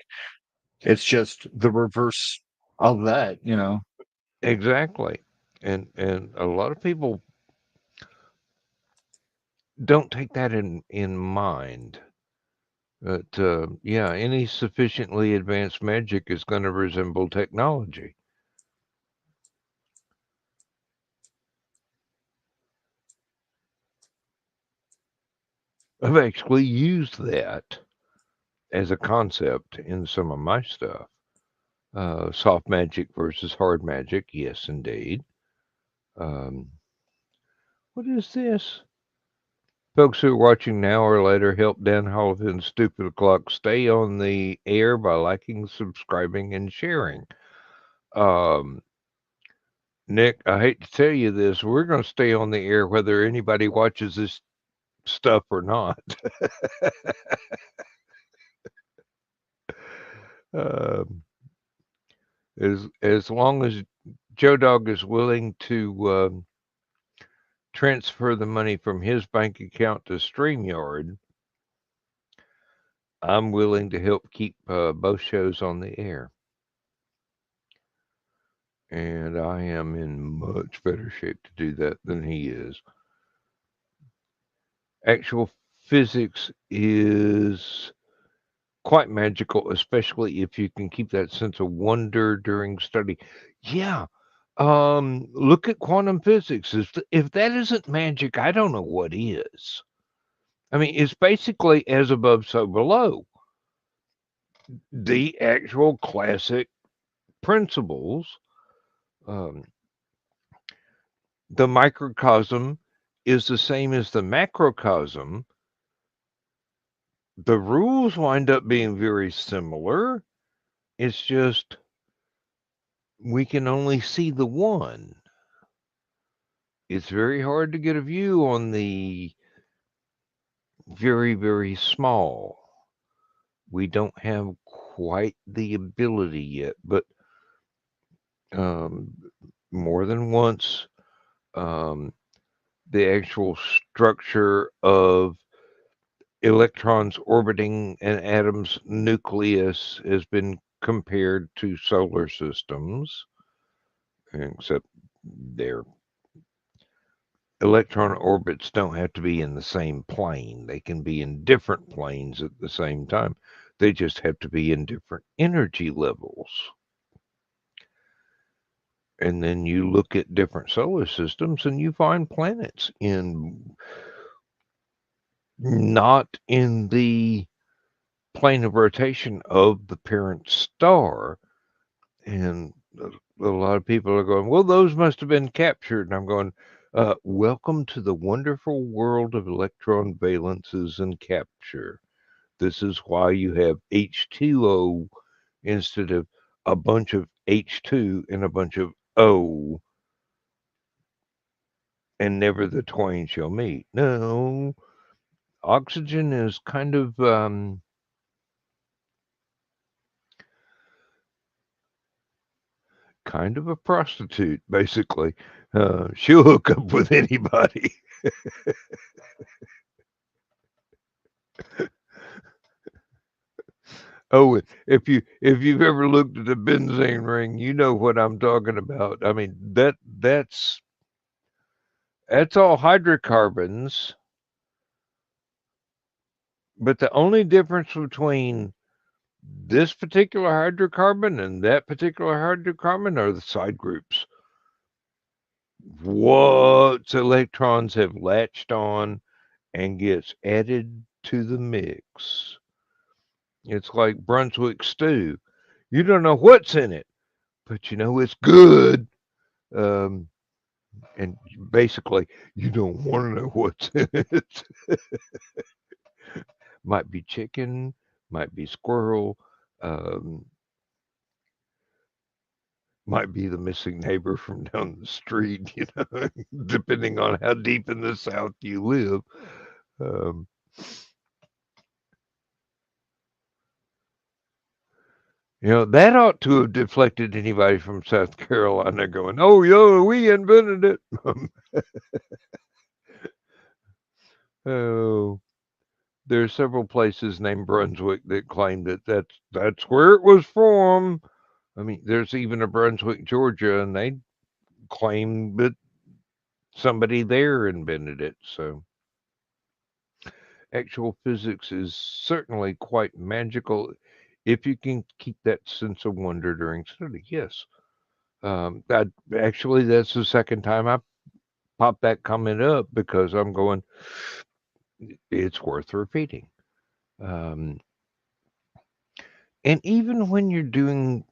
It's just the reverse of that. Exactly. And a lot of people don't take that in mind. But yeah, any sufficiently advanced magic is going to resemble technology. I've actually used that as a concept in some of my stuff. Soft magic versus hard magic, yes, indeed. What is this? Folks who are watching now or later, help Dan Hollivan's Stupid O'Clock stay on the air by liking, subscribing, and sharing. Nick, I hate to tell you this, we're going to stay on the air whether anybody watches this stuff or not. As long as Joe Dog is willing to transfer the money from his bank account to StreamYard, I'm willing to help keep both shows on the air. And I am in much better shape to do that than he is. Actual physics is quite magical, especially if you can keep that sense of wonder during study. Yeah. Look at quantum physics. If that isn't magic, I don't know what is. I mean, it's basically as above, so below. The actual classic principles. The microcosm is the same as the macrocosm. The rules wind up being very similar. It's just we can only see the one. It's very hard to get a view on the very, very small. We don't have quite the ability yet, but more than once, the actual structure of electrons orbiting an atom's nucleus has been compared to solar systems, except their electron orbits don't have to be in the same plane. They can be in different planes at the same time. They just have to be in different energy levels. And then you look at different solar systems and you find planets not in the plane of rotation of the parent star. And a lot of people are going, well, those must have been captured. And I'm going, welcome to the wonderful world of electron valences and capture. This is why you have H2O instead of a bunch of H2 and a bunch of O, and never the twain shall meet. No, oxygen is kind of a prostitute, basically. She'll hook up with anybody. Oh, if you've ever looked at a benzene ring, you know what I'm talking about. I mean that's all hydrocarbons, but the only difference between this particular hydrocarbon and that particular hydrocarbon are the side groups. What electrons have latched on and gets added to the mix. It's like Brunswick stew. You don't know what's in it, but you know it's good. And basically, you don't want to know what's in it. Might be chicken, might be squirrel, um, might be the missing neighbor from down the street, depending on how deep in the South you live. Um, that ought to have deflected anybody from South Carolina going, oh, yo, we invented it. Oh, there are several places named Brunswick that claim that's where it was from. I mean, there's even a Brunswick, Georgia, and they claim that somebody there invented it. So actual physics is certainly quite magical if you can keep that sense of wonder during study. Yes. Actually, that's the second time I popped that comment up because I'm going, it's worth repeating. Um, and even when you're doing,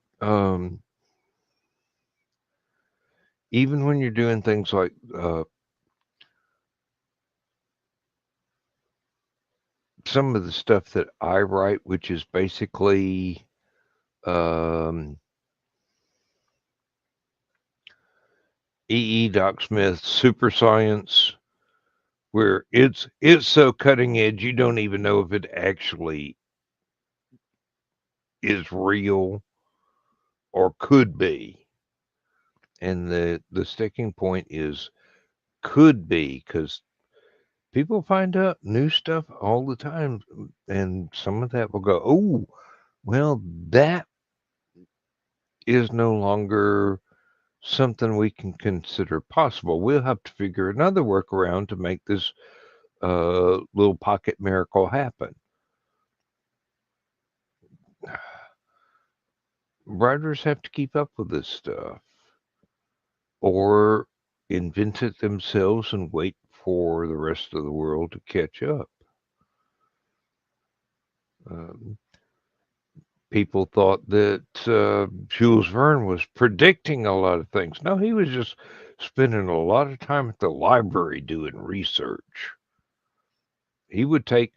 things like some of the stuff that I write, which is basically Doc Smith super science, where it's so cutting edge you don't even know if it actually is real or could be. And the sticking point is could be, because people find out new stuff all the time, and some of that will go, oh, well, that is no longer something we can consider possible. We'll have to figure another workaround to make this little pocket miracle happen. Writers have to keep up with this stuff or invent it themselves and wait for the rest of the world to catch up. Um, People thought that Jules Verne was predicting a lot of things. No, he was just spending a lot of time at the library doing research. He would take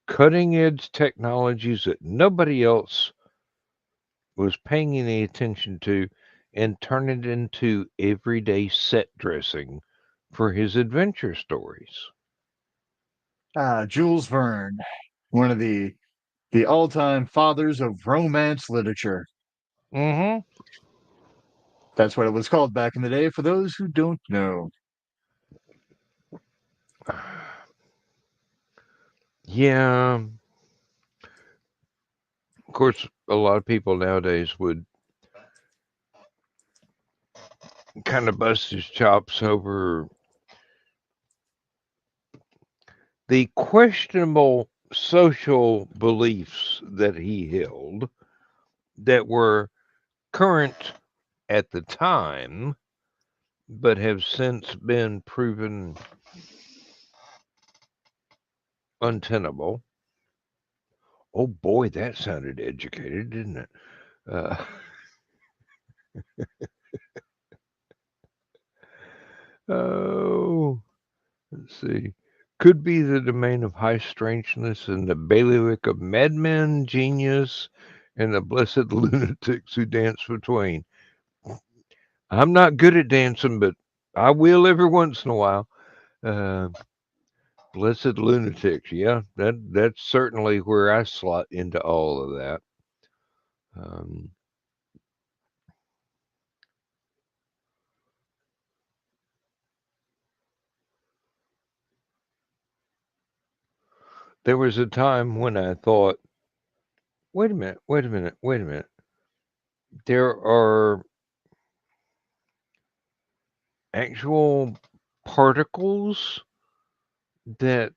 cutting edge technologies that nobody else was paying any attention to and turn it into everyday set dressing for his adventure stories. Jules Verne, one of the all-time fathers of romance literature. Mm-hmm. That's what it was called back in the day, for those who don't know. Yeah. Of course, a lot of people nowadays would kind of bust his chops over the questionable social beliefs that he held that were current at the time, but have since been proven untenable. Oh boy, that sounded educated, didn't it? Uh, oh, let's see. Could be the domain of high strangeness and the bailiwick of madmen, genius, and the blessed lunatics who dance between. I'm not good at dancing, but I will every once in a while. Uh, Blessed lunatics, yeah, that's certainly where I slot into all of that. Um, there was a time when I thought, wait a minute, wait a minute, wait a minute. There are actual particles that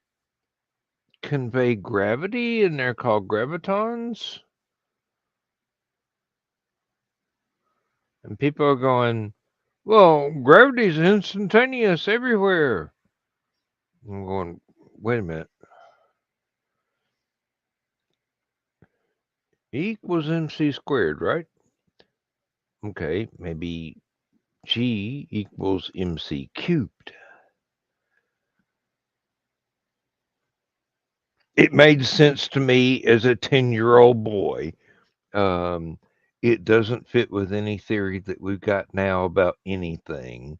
convey gravity, and they're called gravitons. And people are going, well, gravity's instantaneous everywhere. I'm going, wait a minute. E equals mc squared, right? Okay, maybe G equals MC cubed. It made sense to me as a 10-year-old boy. It doesn't fit with any theory that we've got now about anything.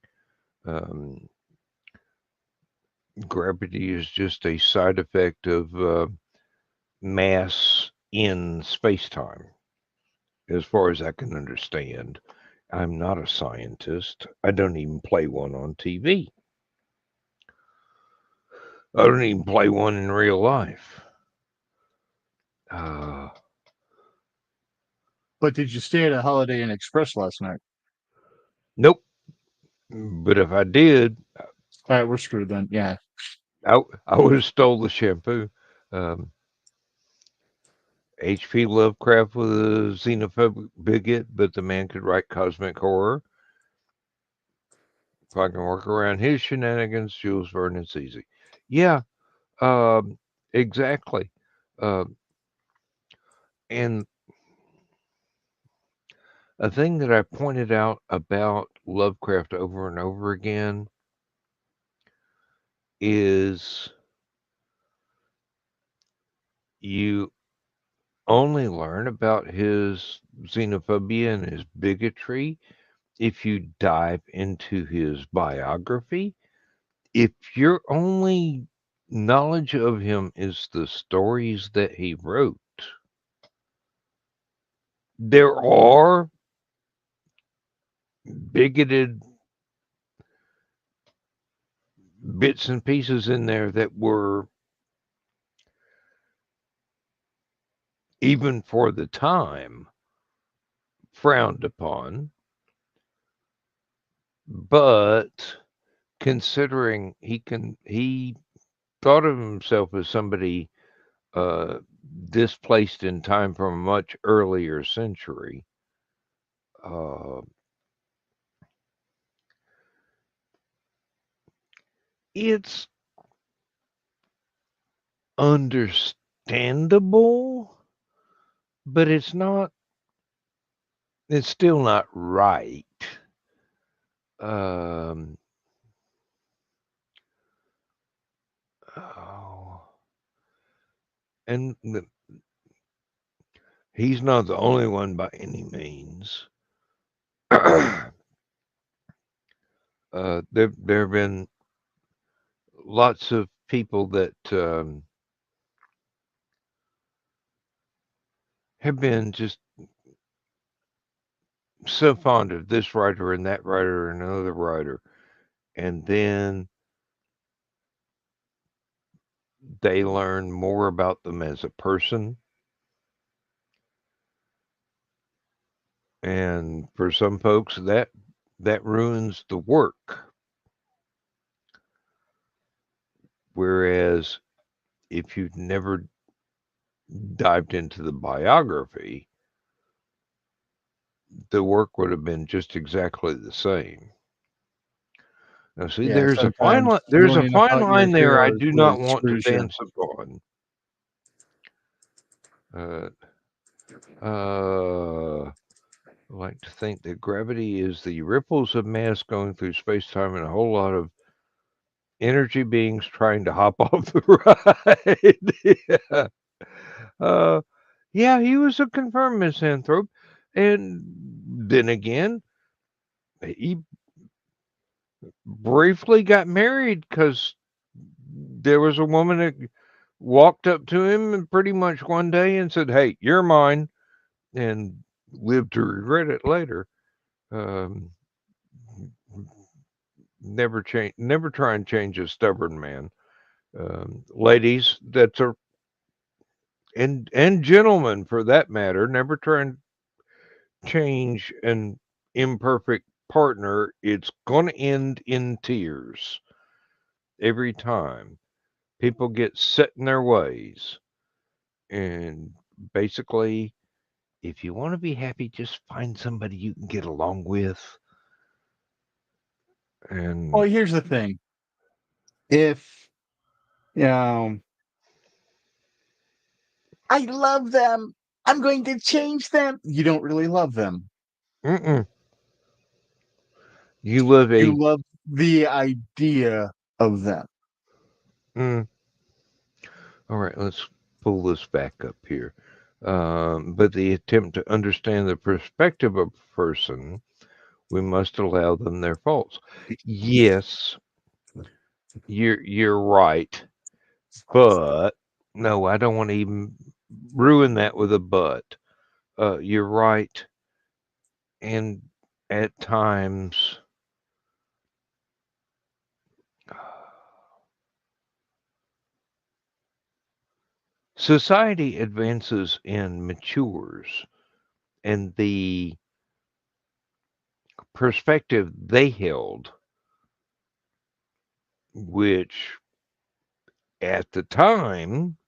Gravity is just a side effect of mass in space-time, as far as I can understand. I'm not a scientist. I don't even play one on TV. I don't even play one in real life. But did you stay at a Holiday Inn Express last night? Nope. But if I did, All right, we're screwed then. Yeah. I would have stole the shampoo. H.P. Lovecraft was a xenophobic bigot, but the man could write cosmic horror. If I can work around his shenanigans, Jules Vernon's easy. Yeah, exactly. And a thing that I pointed out about Lovecraft over and over again is you only learn about his xenophobia and his bigotry if you dive into his biography. If your only knowledge of him is the stories that he wrote, there are bigoted bits and pieces in there that were, even for the time, frowned upon. But considering he thought of himself as somebody displaced in time from a much earlier century. It's understandable, but it's still not right. Oh, and he's not the only one by any means. There have been lots of people that have been just so fond of this writer and that writer and another writer, and then they learn more about them as a person. And for some folks, that ruins the work. Whereas if you've never dived into the biography, the work would have been just exactly the same. Now, see, Yeah, there's a fine sometimes line. There's a learning fine about your line there. I hero is do what not want to screws you. dance upon. I like to think that gravity is the ripples of mass going through space-time and a whole lot of energy beings trying to hop off the ride. Yeah, he was a confirmed misanthrope, and then again, he briefly got married because there was a woman that walked up to him and pretty much one day and said, "Hey, you're mine," and lived to regret it later. Never change. Never try and change a stubborn man. Ladies, and gentlemen for that matter, never try and change an imperfect partner. It's going to end in tears every time. People get set in their ways. And basically, if you want to be happy, just find somebody you can get along with. And Well, here's the thing. If I love them, I'm going to change them. You don't really love them. mm-mm. You love You a love the idea of them. All right, let's pull this back up here. But the attempt to understand the perspective of a person, we must allow them their faults. Yes, you're right, but no, I don't want to even ruin that with a but. You're right, and at times society advances and matures, and the perspective they held, which at the time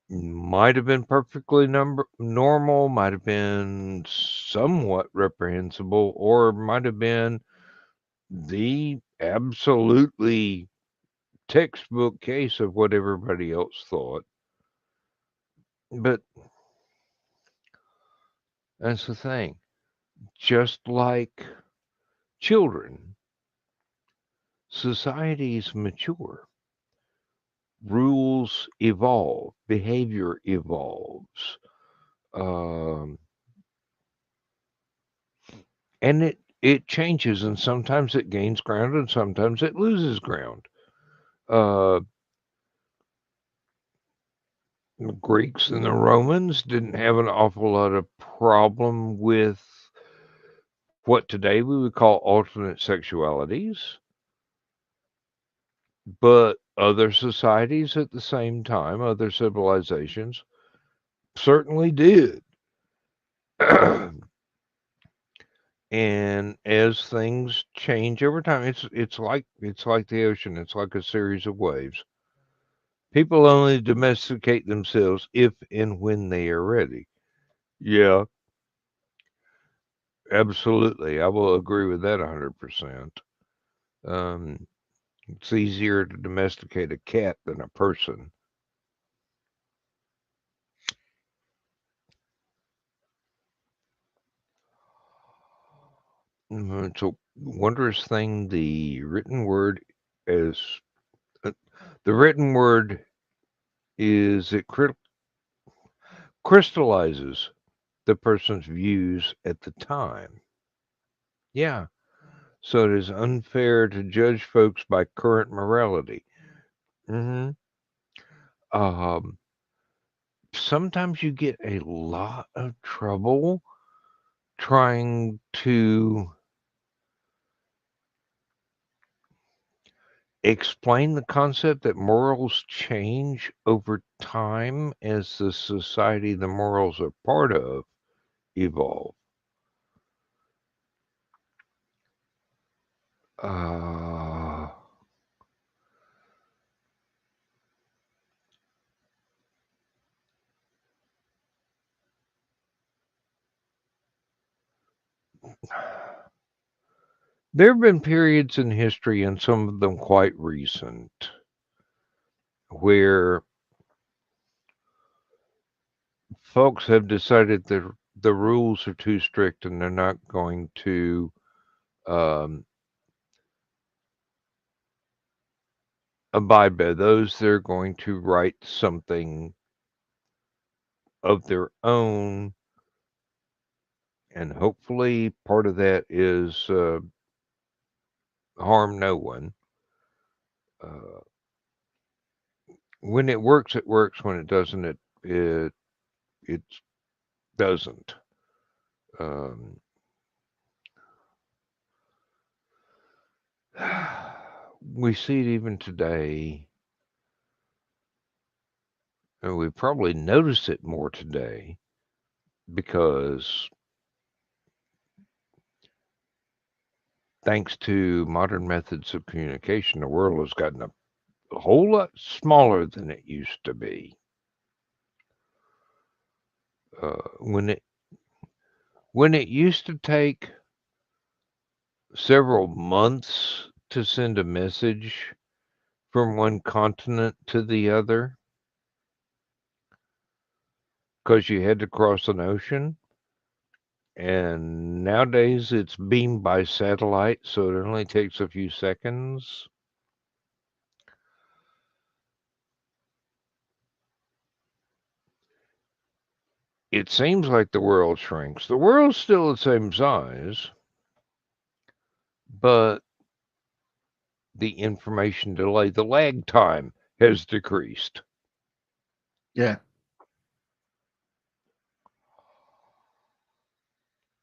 might have been perfectly normal, might have been somewhat reprehensible, or might have been the absolutely textbook case of what everybody else thought. But that's the thing. Just like children, societies mature, rules evolve, behavior evolves. Um, and it changes, and sometimes it gains ground and sometimes it loses ground. The Greeks and the Romans didn't have an awful lot of problem with what today we would call alternate sexualities, but other societies at the same time, other civilizations, certainly did. And as things change over time, it's like the ocean. It's like a series of waves. People only domesticate themselves if and when they are ready. Yeah, absolutely. I will agree with that 100%. It's easier to domesticate a cat than a person. It's a wondrous thing. The written word is the written word is it crystallizes the person's views at the time. Yeah. So it is unfair to judge folks by current morality. hmm Um, Sometimes you get a lot of trouble trying to explain the concept that morals change over time as the society the morals are part of evolve. Uh, there have been periods in history, and some of them quite recent, where folks have decided that the rules are too strict and they're not going to um, abide by those. They're going to write something of their own, and hopefully part of that is harm no one. Uh, when it works, it works. When it doesn't, it doesn't. Um, we see it even today, and we probably notice it more today because thanks to modern methods of communication, the world has gotten a whole lot smaller than it used to be. When it used to take several months to send a message from one continent to the other because you had to cross an ocean, And nowadays it's beamed by satellite, so it only takes a few seconds. It seems like the world shrinks. The world's still the same size, but the information delay, the lag time has decreased. Yeah.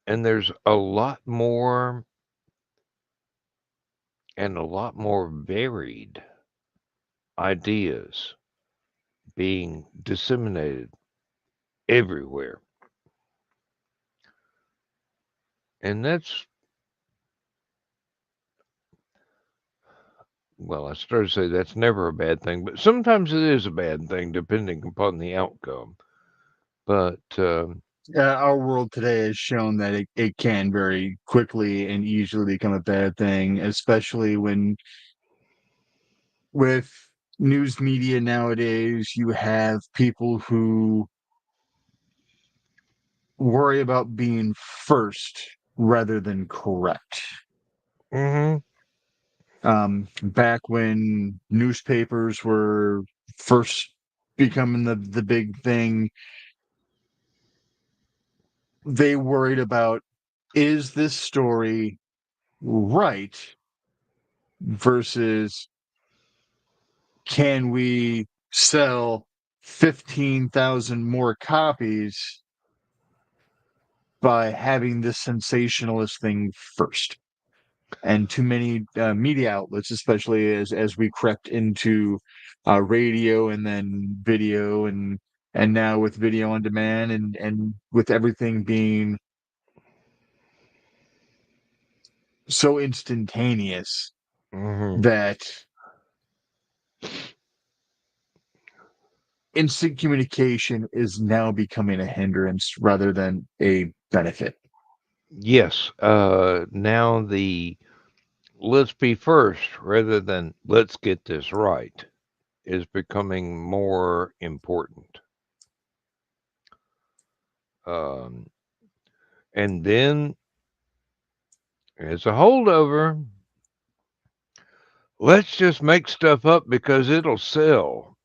And there's a lot more varied ideas being disseminated everywhere. And that's, well, I started to say that's never a bad thing, but sometimes it is a bad thing depending upon the outcome. But Our world today has shown that it can very quickly and easily become a bad thing, especially when with news media nowadays, you have people who worry about being first rather than correct. Back when newspapers were first becoming the big thing, they worried about, is this story right versus can we sell 15,000 more copies by having this sensationalist thing first? And too many media outlets, especially as we crept into radio and then video and now with video on demand and with everything being so instantaneous that instant communication is now becoming a hindrance rather than a benefit. yes, now the let's be first rather than let's get this right is becoming more important. And then as a holdover, let's just make stuff up because it'll sell.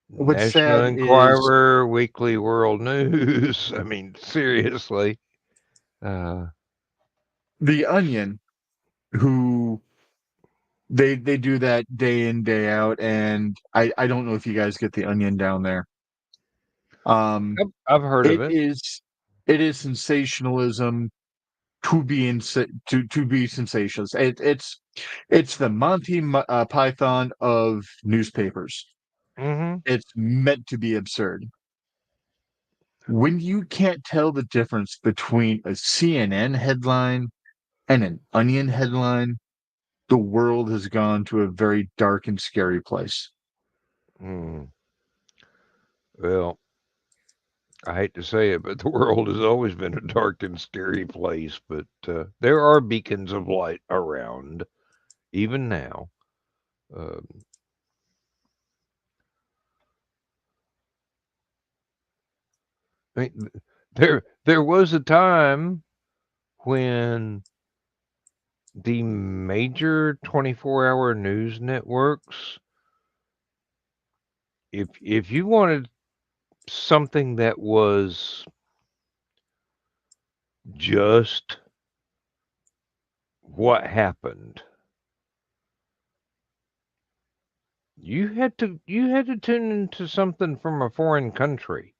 What's National sad is Enquirer, Weekly World News. I mean, seriously. The Onion, who they do that day in day out, and I don't know if you guys get the Onion down there. I've heard of It it. is sensationalism to be sensationalist. It's the Monty Python of newspapers. It's meant to be absurd. When you can't tell the difference between a CNN headline and an Onion headline, the world has gone to a very dark and scary place. Well, I hate to say it, but the world has always been a dark and scary place. But there are beacons of light around, even now. I mean, there was a time when the major 24-hour news networks, if you wanted something that was just what happened, you had to tune into something from a foreign country.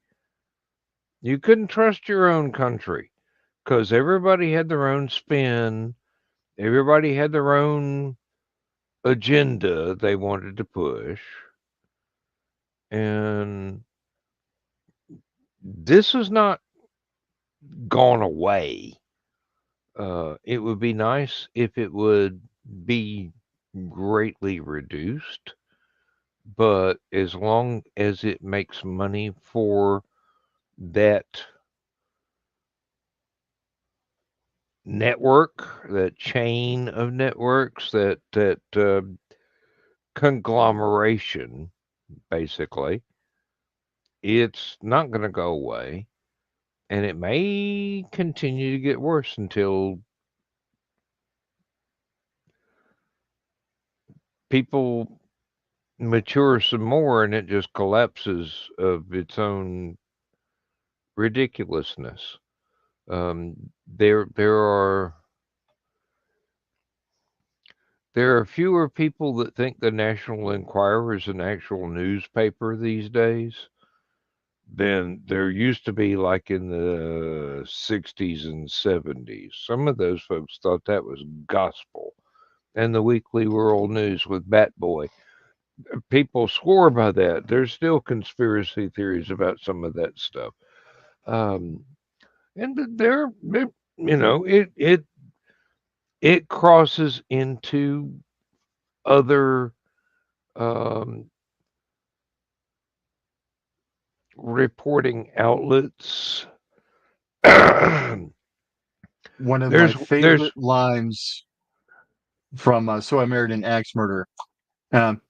You couldn't trust your own country because everybody had their own spin. Everybody had their own agenda they wanted to push. And this has not gone away. It would be nice if it would be greatly reduced, but as long as it makes money for that network, that chain of networks, that conglomeration, basically, it's not going to go away, and it may continue to get worse until people mature some more and it just collapses of its own ridiculousness. There are fewer people that think the National Enquirer is an actual newspaper these days than there used to be, like in the 60s and 70s. Some of those folks thought that was gospel. And the Weekly World News with Bat Boy, people swore by that. There's still conspiracy theories about some of that stuff. Um, and it crosses into other um, reporting outlets. One of my there's favorite lines from So I Married an Axe Murderer.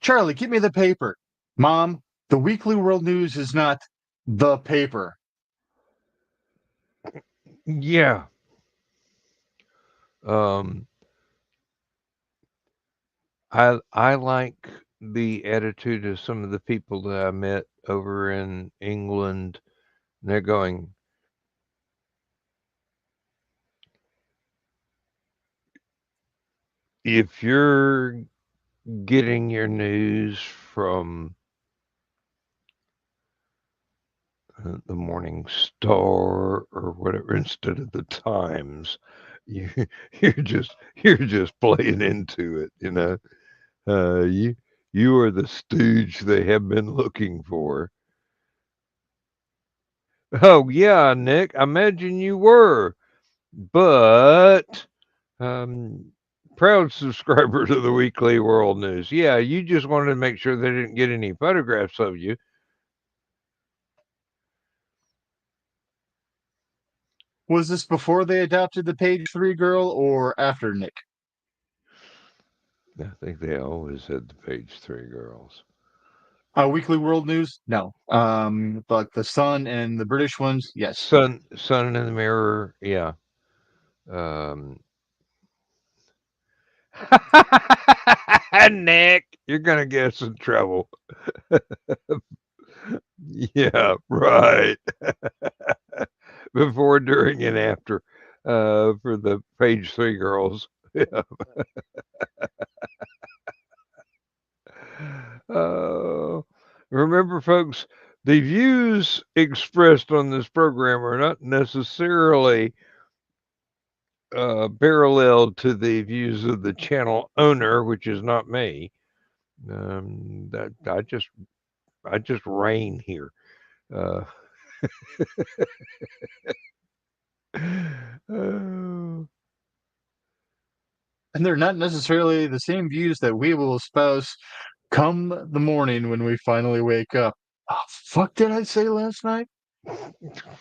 Charlie, give me the paper. Mom, the Weekly World News is not the paper. Yeah. I like the attitude of some of the people that I met over in England. They're going, if you're getting your news from the Morning Star or whatever instead of the Times, you you're just playing into it, you know. You are the stooge they have been looking for. Oh yeah, Nick, I imagine you were, but um, proud subscriber to the Weekly World News. Yeah, you just wanted to make sure they didn't get any photographs of you. Was this before they adopted the page 3 girl or after, Nick? I think they always had the page 3 girls. Weekly World News? No. But the Sun and the British ones? Yes. Sun in the Mirror, yeah. Um, Nick, you're gonna get us in trouble. Yeah, right. Before, during, and after for the page 3 girls. Yeah. Uh, Remember, folks, the views expressed on this program are not necessarily parallel to the views of the channel owner, which is not me. That I just reign here. Uh, oh, And they're not necessarily the same views that we will espouse come the morning when we finally wake up. Oh, fuck did I say last night?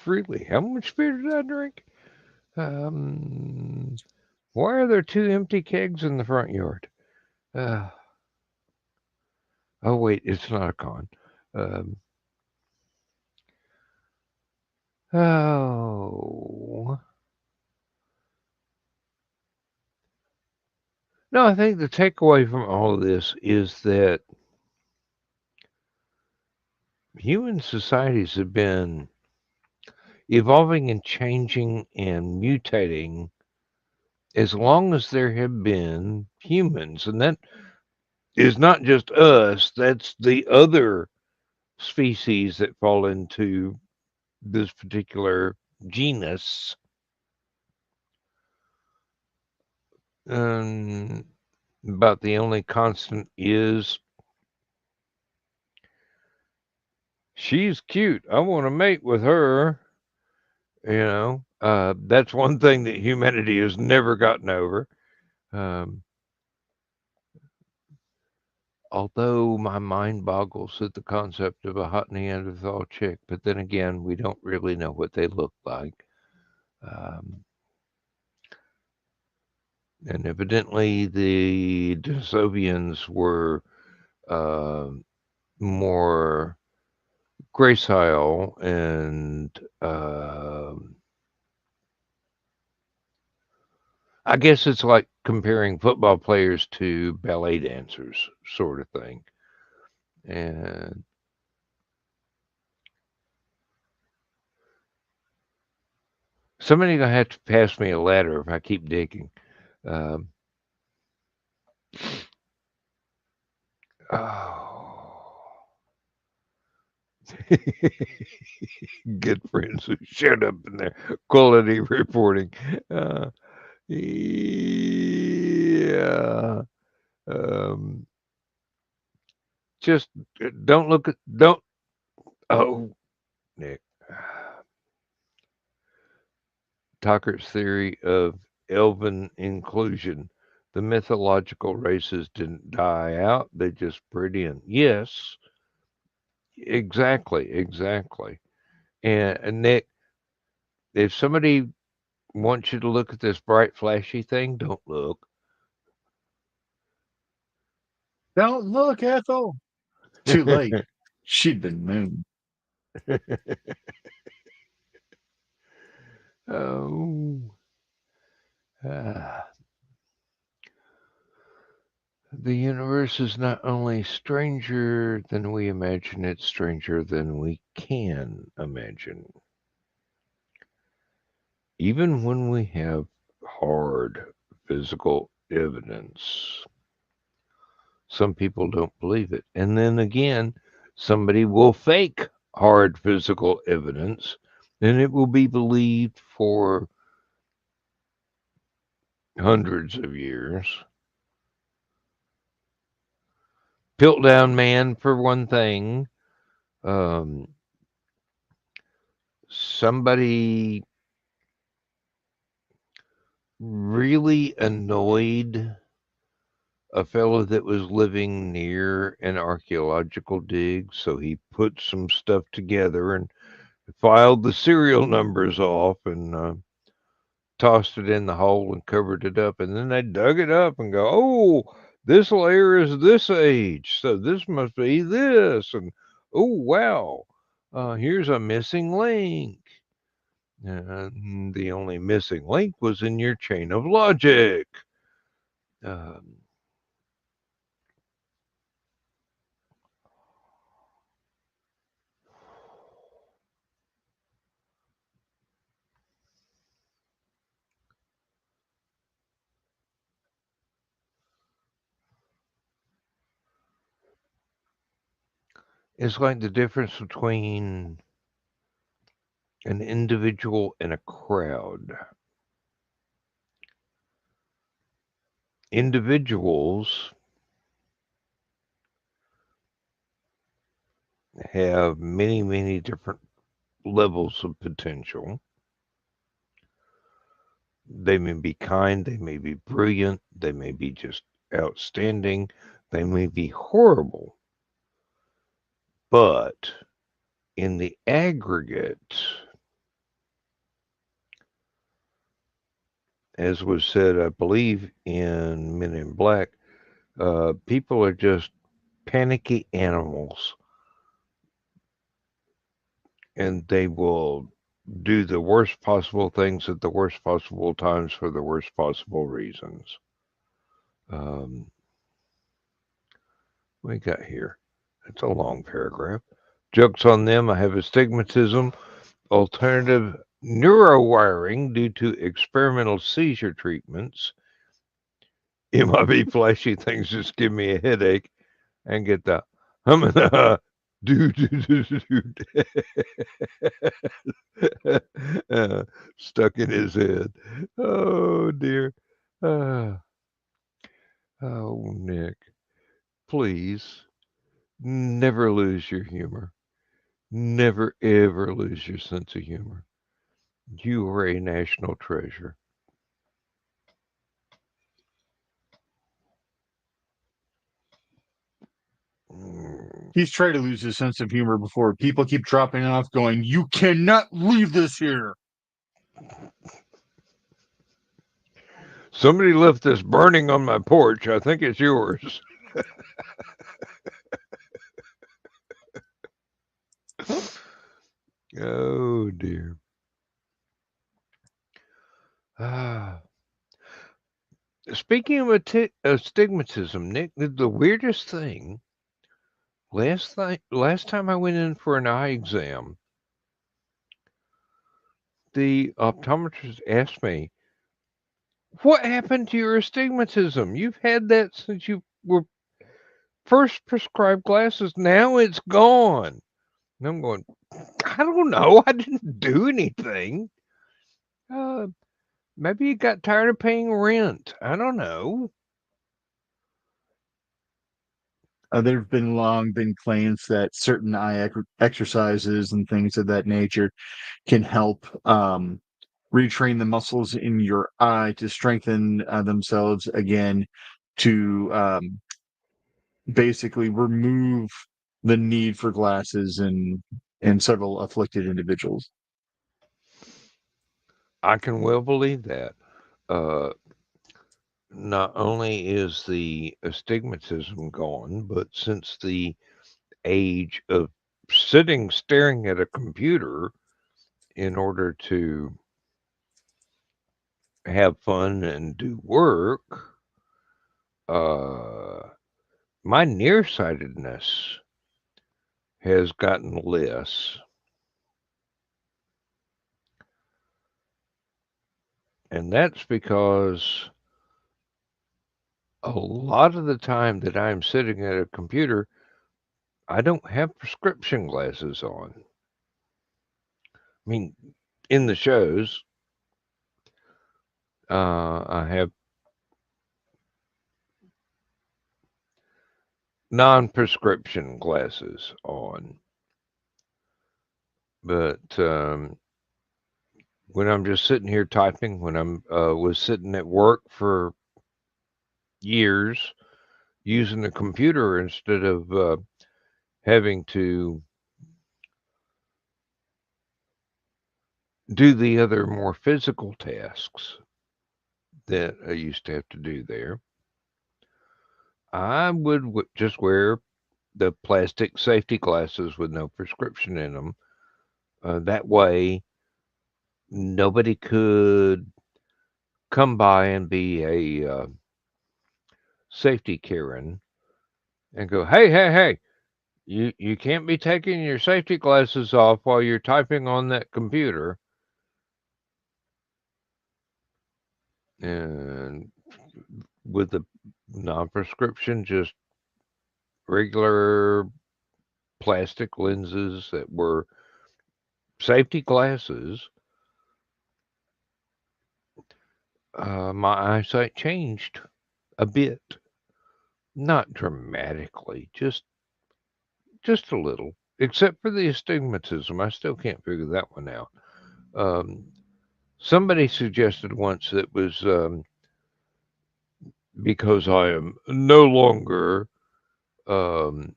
really, how much beer did I drink? Um, why are there 2 empty kegs in the front yard? Uh, oh wait, it's not a con. Um, oh. No, I think the takeaway from all of this is that human societies have been evolving and changing and mutating as long as there have been humans. And that is not just us, that's the other species that fall into this particular genus. About the only constant is she's cute. I want to mate with her. That's one thing that humanity has never gotten over. Um, although my mind boggles at the concept of a hot Neanderthal chick, but then again, we don't really know what they look like. And evidently, the Desovians were uh, more Grace Isle and I guess it's like comparing football players to ballet dancers, sort of thing. And somebody's gonna have to pass me a ladder if I keep digging. Um, oh, good friends who showed up in their quality reporting. Uh, yeah. Um, just don't look at don't. Oh, Nick. Tucker's theory of elven inclusion. The mythological races didn't die out, they just spread in. Yes, exactly. And Nick, if somebody wants you to look at this bright, flashy thing, don't look. Don't look, Ethel. Too late. She'd been moon. Oh, ah. The universe is not only stranger than we imagine, it's stranger than we can imagine. Even when we have hard physical evidence, some people don't believe it. And then again, somebody will fake hard physical evidence and it will be believed for hundreds of years. Piltdown Man, for one thing. Um, Somebody really annoyed a fellow that was living near an archaeological dig, so he put some stuff together and filed the serial numbers off and tossed it in the hole and covered it up. And then they dug it up and go, oh, this layer is this age, so this must be this. And oh, wow, here's a missing link. And the only missing link was in your chain of logic. Um, it's like the difference between an individual and a crowd. Individuals have many different levels of potential. They may be kind, they may be brilliant, they may be just outstanding, they may be horrible. But in the aggregate, as was said, I believe, in Men in Black, people are just panicky animals and they will do the worst possible things at the worst possible times for the worst possible reasons. Um, what we got here? It's a long paragraph. Jokes on them. I have astigmatism, alternative neurowiring due to experimental seizure treatments. MIB flashy things just give me a headache and get the stuck in his head. Oh dear. Uh, oh, Nick, please never lose your humor. Never ever lose your sense of humor. You are a national treasure. Mm. He's tried to lose his sense of humor before. People keep dropping off, going, "You cannot leave this here." Somebody left this burning on my porch. I think it's yours. Oh dear. Speaking of astigmatism, Nick, the weirdest thing, last time I went in for an eye exam, the optometrist asked me, "What happened to your astigmatism? You've had that since you were first prescribed glasses. Now it's gone." And I'm going, "I don't know. I didn't do anything. Uh, maybe you got tired of paying rent. I don't know." There have been claims that certain exercises and things of that nature can help retrain the muscles in your eye to strengthen themselves again, to basically remove the need for glasses in several afflicted individuals. I can well believe that. Uh, Not only is the astigmatism gone, but since the age of sitting staring at a computer in order to have fun and do work, uh, my nearsightedness has gotten less. And that's because a lot of the time that I'm sitting at a computer, I don't have prescription glasses on. I mean, in the shows, I have non-prescription glasses on. But when I'm just sitting here typing, when I'm was sitting at work for years using the computer instead of having to do the other more physical tasks that I used to have to do there, I would just wear the plastic safety glasses with no prescription in them. That way, nobody could come by and be a safety Karen and go, "Hey, hey, hey, you can't be taking your safety glasses off while you're typing on that computer." And with the non-prescription, just regular plastic lenses that were safety glasses, my eyesight changed a bit. Not dramatically, just a little. Except for the astigmatism. I still can't figure that one out. Um, Somebody suggested once that was because I am no longer um,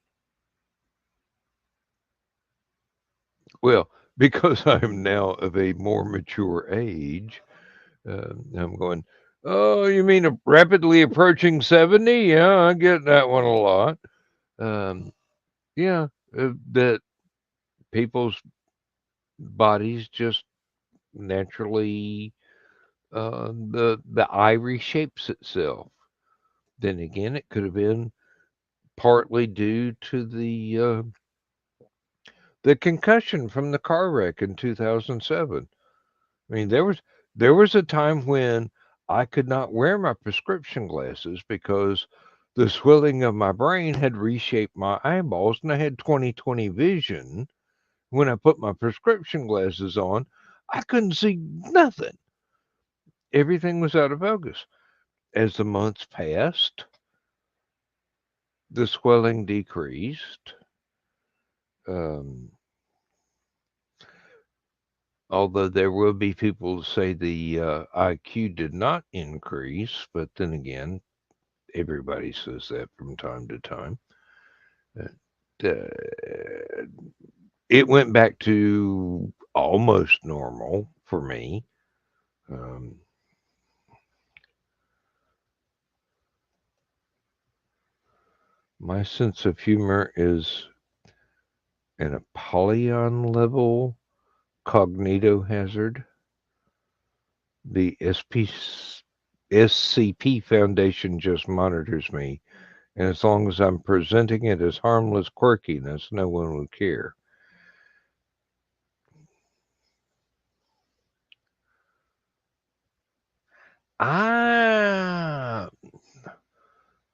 well, because I am now of a more mature age. I'm going, "Oh, you mean a rapidly approaching 70? Yeah, I get that one a lot." Um, yeah, that people's bodies just naturally the eye reshapes itself. Then again, it could have been partly due to the concussion from the car wreck in 2007. I mean, there was a time when I could not wear my prescription glasses because the swelling of my brain had reshaped my eyeballs, and I had 20/20 vision. When I put my prescription glasses on, I couldn't see nothing. Everything was out of focus. As the months passed, the swelling decreased. Um, Although there will be people who say the IQ did not increase, but then again, everybody says that from time to time. Uh, it went back to almost normal for me. Um, my sense of humor is an Aphelion level cognito hazard. The SCP Foundation just monitors me, and as long as I'm presenting it as harmless quirkiness, no one would care.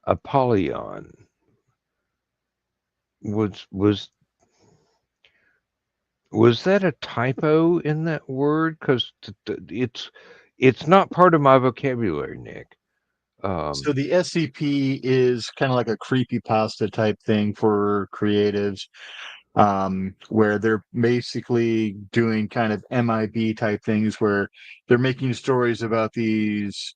Aphelion was that a typo in that word? Because it's not part of my vocabulary, Nick. So the SCP is kind of like a creepypasta type thing for creatives, where they're basically doing kind of MIB type things where they're making stories about these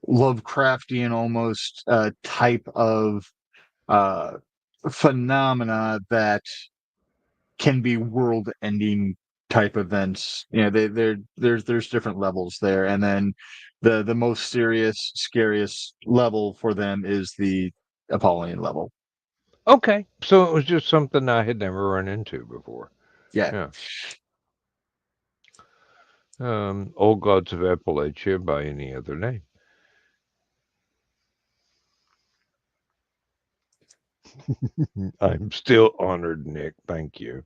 Lovecraftian almost type of uh, phenomena that can be world-ending type events. You know, there's different levels there, and then the most serious, scariest level for them is the Apollyon level. Okay, so it was just something I had never run into before. Yeah. Old Gods of Appalachia by any other name. I'm still honored, Nick. Thank you.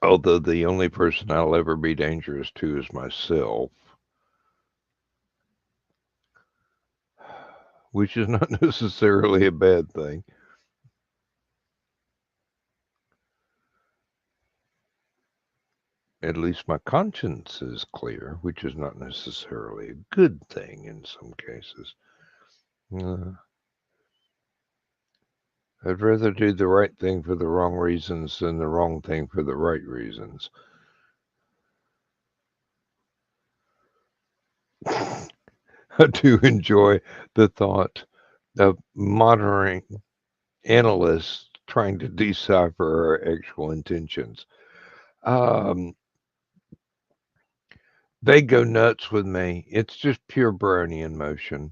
Although the only person I'll ever be dangerous to is myself, which is not necessarily a bad thing. At least my conscience is clear, which is not necessarily a good thing in some cases. I'd rather do the right thing for the wrong reasons than the wrong thing for the right reasons. I do enjoy the thought of monitoring analysts trying to decipher our actual intentions. They go nuts with me. It's just pure Brownian motion.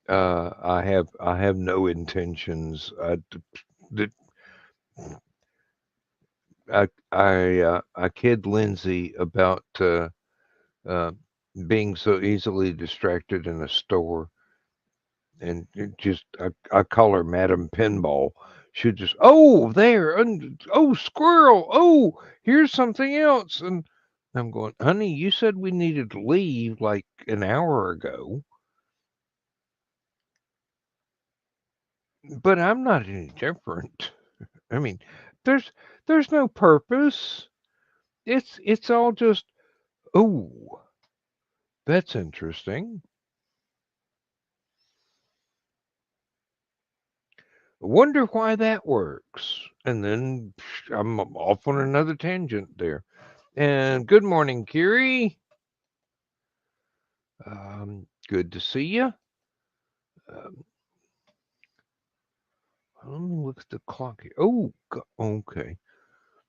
I have no intentions. I kid Lindsay about being so easily distracted in a store, and I call her Madam Pinball. She'll just there and squirrel, here's something else, and I'm going, honey, you said we needed to leave like an hour ago. But I'm not any different. I mean, there's no purpose. It's all just, oh, that's interesting. Wonder why that works. And then I'm off on another tangent there. And good morning, Kiri. Good to see you. Let me look at the clock here. Oh, okay.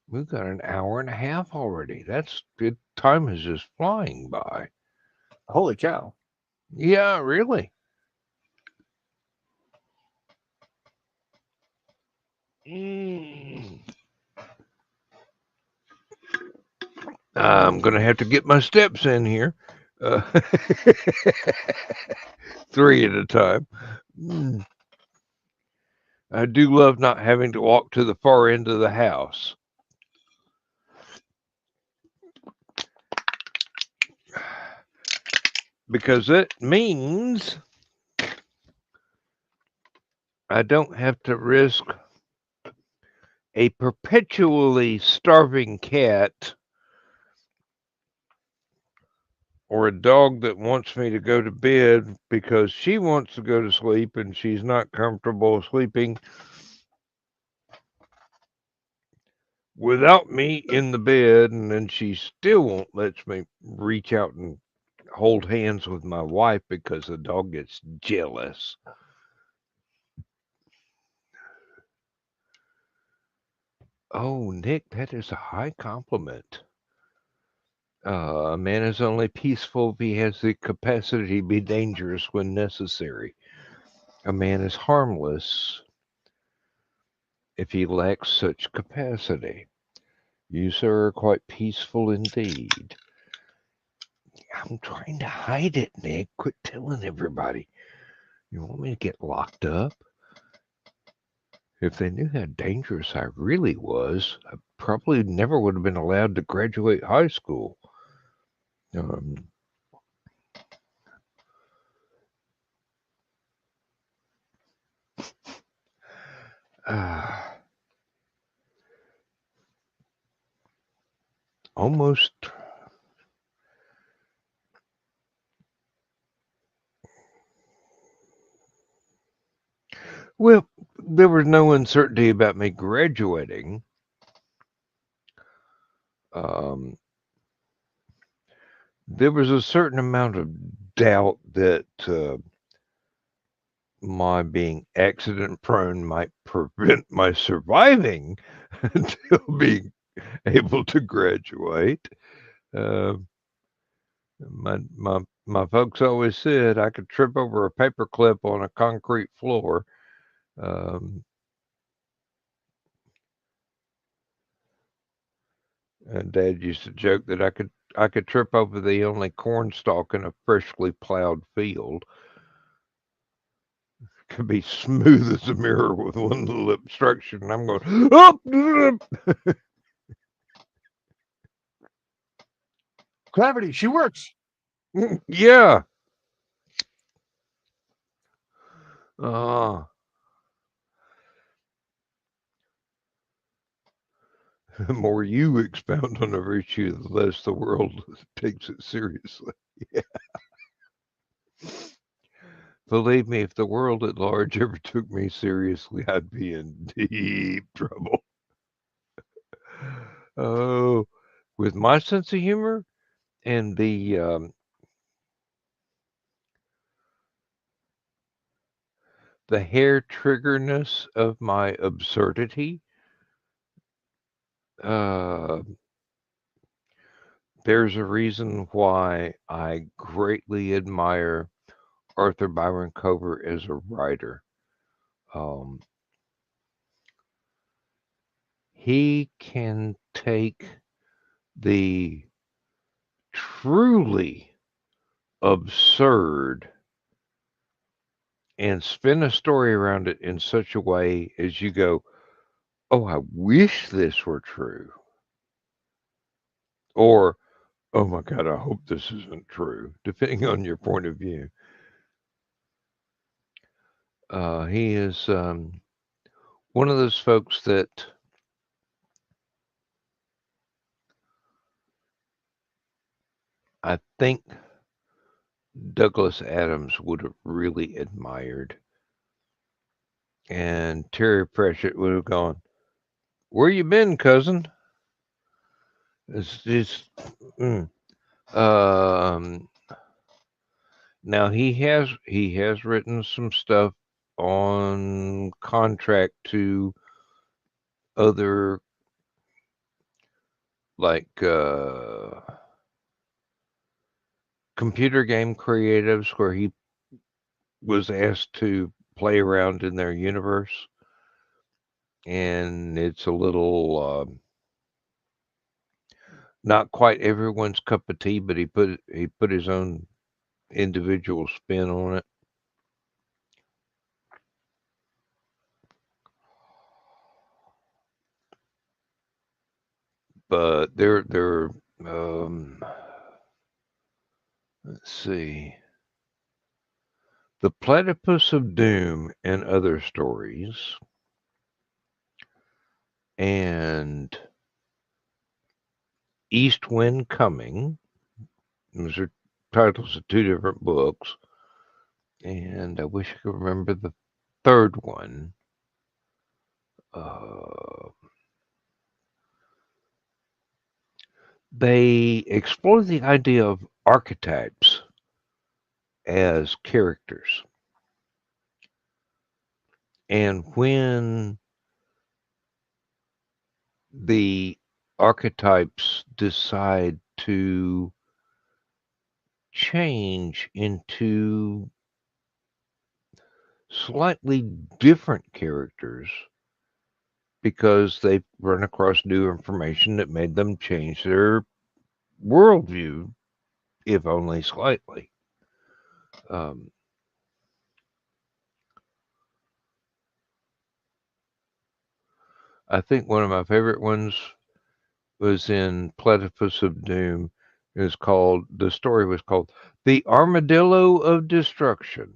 We've got an hour and a half already. That's good. Time is just flying by. Holy cow. Yeah, really. I'm going to have to get my steps in here. 3 at a time. I do love not having to walk to the far end of the house. Because it means I don't have to risk a perpetually starving cat or a dog that wants me to go to bed because she wants to go to sleep and she's not comfortable sleeping without me in the bed, and then she still won't let me reach out and hold hands with my wife because the dog gets jealous. Oh, Nick, that is a high compliment. A man is only peaceful if he has the capacity to be dangerous when necessary. A man is harmless if he lacks such capacity. You, sir, are quite peaceful indeed. I'm trying to hide it, Nick. Quit telling everybody. You want me to get locked up? If they knew how dangerous I really was, I probably never would have been allowed to graduate high school. Almost. Well, there was no uncertainty about me graduating. There was a certain amount of doubt that my being accident prone might prevent my surviving until being able to graduate. My folks always said I could trip over a paper clip on a concrete floor. And Dad used to joke that I could trip over the only cornstalk in a freshly plowed field. Could be smooth as a mirror with one little obstruction. I'm going, oh! Gravity, she works. Yeah. The more you expound on a virtue, the less the world takes it seriously. Yeah. Believe me, if the world at large ever took me seriously, I'd be in deep trouble. Oh, with my sense of humor and the hair triggerness of my absurdity, there's a reason why I greatly admire Arthur Byron Cover as a writer. He can take the truly absurd and spin a story around it in such a way as you go, oh, I wish this were true. Or, oh my God, I hope this isn't true, depending on your point of view. He is one of those folks that I think Douglas Adams would have really admired. And Terry Pratchett would have gone, where you been, cousin? It's just, now he has written some stuff on contract to other like computer game creatives where he was asked to play around in their universe, and it's a little not quite everyone's cup of tea, but he put his own individual spin on it. But let's see, The Platypus of Doom and Other Stories, and East Wind Coming. Those are titles of two different books. And I wish I could remember the third one. They explore the idea of archetypes as characters. And when the archetypes decide to change into slightly different characters because they've run across new information that made them change their worldview, if only slightly. I think one of my favorite ones was in Platypus of Doom. The story was called The Armadillo of Destruction.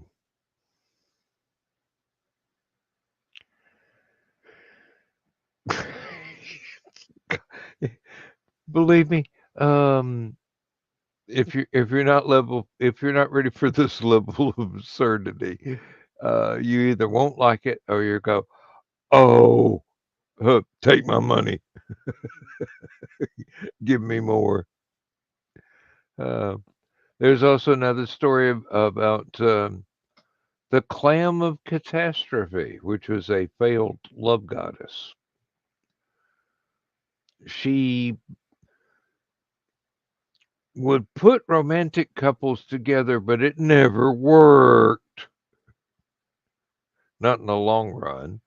Believe me, if you're not ready for this level of absurdity, you either won't like it or you go, oh, take my money, give me more. There's also another story about the Clam of Catastrophe, which was a failed love goddess. She would put romantic couples together, but it never worked. Not in the long run.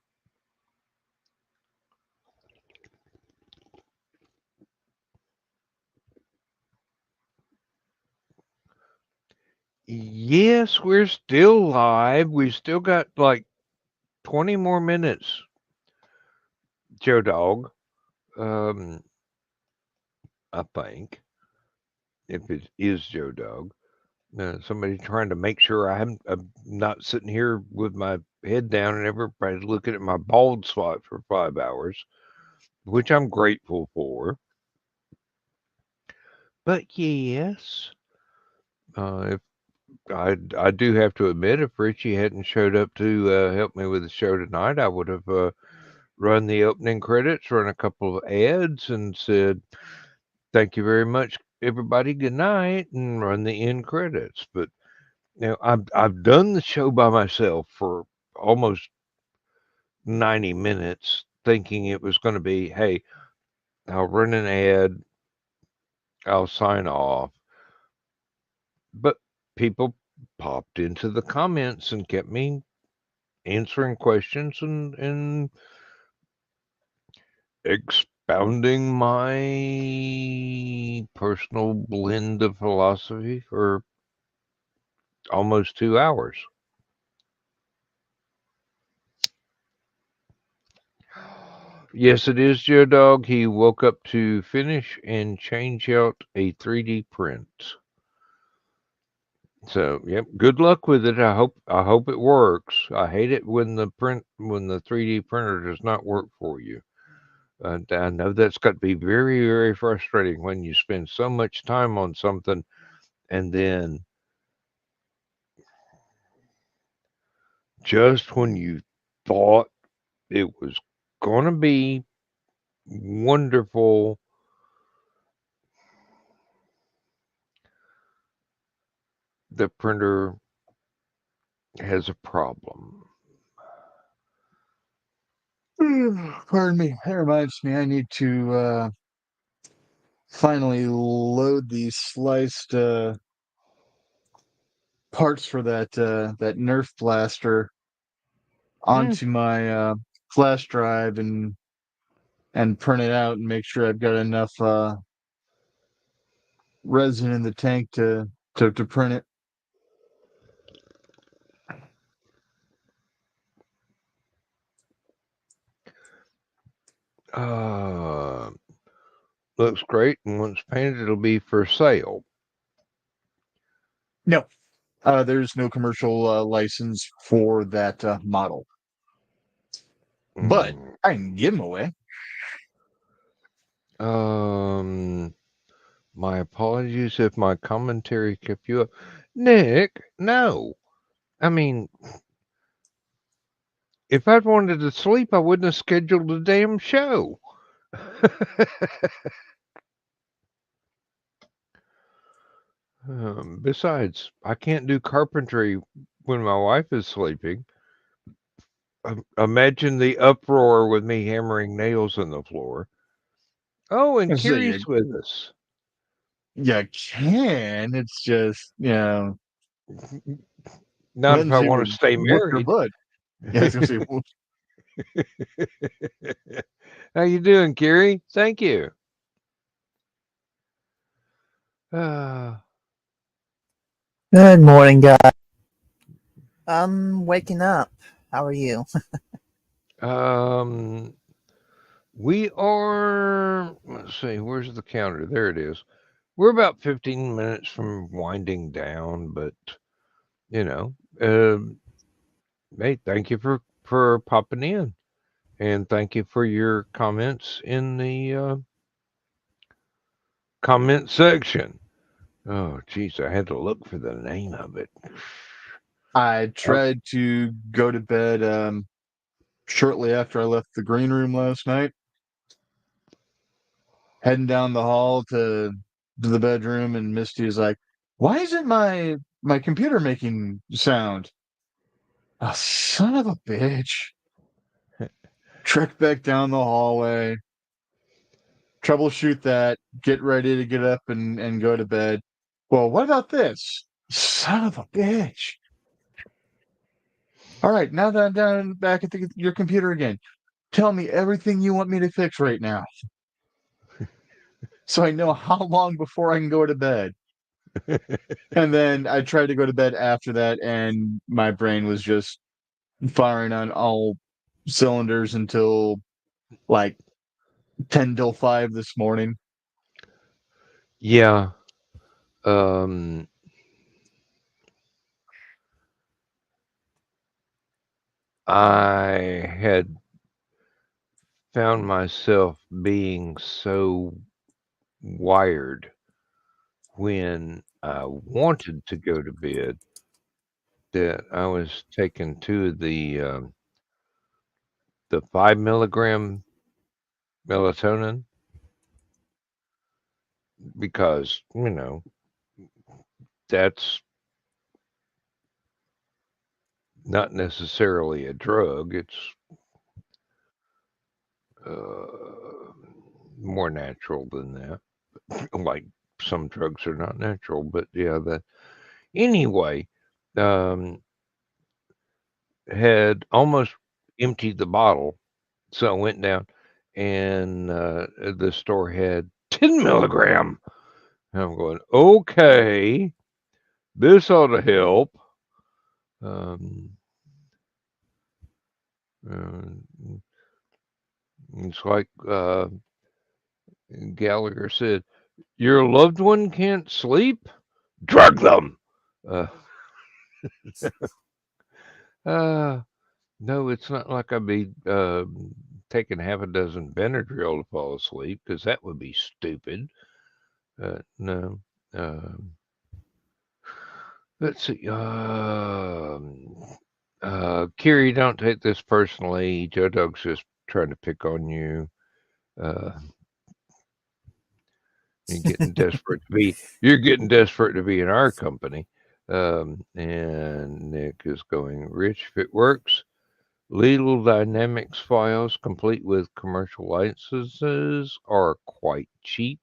Yes, we're still live. We still got like 20 more minutes, Joe Dog. I think, if it is Joe Dog. Somebody trying to make sure I'm not sitting here with my head down and everybody looking at my bald spot for 5 hours, which I'm grateful for. But yes, if I do have to admit, if Richie hadn't showed up to help me with the show tonight, I would have run the opening credits, run a couple of ads, and said, "Thank you very much, everybody. Good night," and run the end credits. But I've done the show by myself for almost 90 minutes, thinking it was going to be, hey, I'll run an ad, I'll sign off. But people popped into the comments and kept me answering questions and expounding my personal blend of philosophy for almost 2 hours. Yes, it is Joe Dog. He woke up to finish and change out a 3D print. So, yep, good luck with it. I hope it works. I hate it when the 3D printer does not work for you. And I know that's got to be very, very frustrating when you spend so much time on something and then just when you thought it was going to be wonderful, the printer has a problem. Pardon me. That reminds me, I need to finally load these sliced parts for that Nerf blaster onto my flash drive and print it out and make sure I've got enough resin in the tank to print it. Looks great, and once painted, it'll be for sale. No, there's no commercial license for that model, but I can give them away. My apologies if my commentary kept you up. Nick, no. I mean, if I'd wanted to sleep, I wouldn't have scheduled the damn show. Besides, I can't do carpentry when my wife is sleeping. Imagine the uproar with me hammering nails in the floor. Oh, and So Kiri's with us. you can. It's just, Not if I Lindsay want would to stay whoop your married. butt. Yeah, I was gonna say, whoop. How you doing, Carrie? Thank you. Uh, Good morning, guys. I'm waking up. How are you? we are. Let's see. Where's the counter? There it is. We're about 15 minutes from winding down, but you know, hey, thank you for popping in, and thank you for your comments in the comment section. Oh, geez, I had to look for the name of it. I tried to go to bed shortly after I left the green room last night. Heading down the hall to the bedroom, and Misty is like, "Why isn't my computer making sound?" Oh, son of a bitch! Trek back down the hallway, troubleshoot that, get ready to get up and go to bed. Well, what about this? Son of a bitch! All right, now that I'm down back at your computer again, tell me everything you want me to fix right now, so I know how long before I can go to bed. And then I tried to go to bed after that, and my brain was just firing on all cylinders until like 10 till 5 this morning. Yeah. I had found myself being so wired when I wanted to go to bed that I was taking two of the 5 milligram melatonin because that's not necessarily a drug. It's more natural than that. Like some drugs are not natural, but yeah, that anyway. Had almost emptied the bottle, so I went down, and the store had 10 milligram. And I'm going, okay, this ought to help. Um, it's like Gallagher said, your loved one can't sleep? Drug them. Uh, no, it's not like I'd be taking half a dozen Benadryl to fall asleep because that would be stupid. No. Let's see. Kiri, don't take this personally. Joe Dog's just trying to pick on you. You're getting desperate to be. You're getting desperate to be in our company. And Nick is going, Rich, if it works, Legal Dynamics files complete with commercial licenses are quite cheap,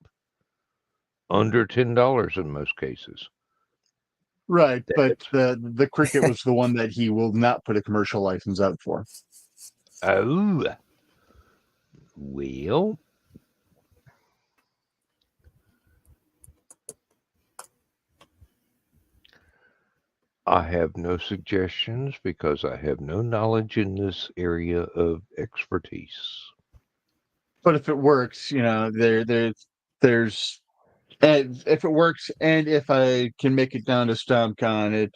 under $10 in most cases. Right, but the Cricket was the one that he will not put a commercial license out for. Oh, well. I have no suggestions because I have no knowledge in this area of expertise. But if it works, there's and if it works, and if I can make it down to StompCon,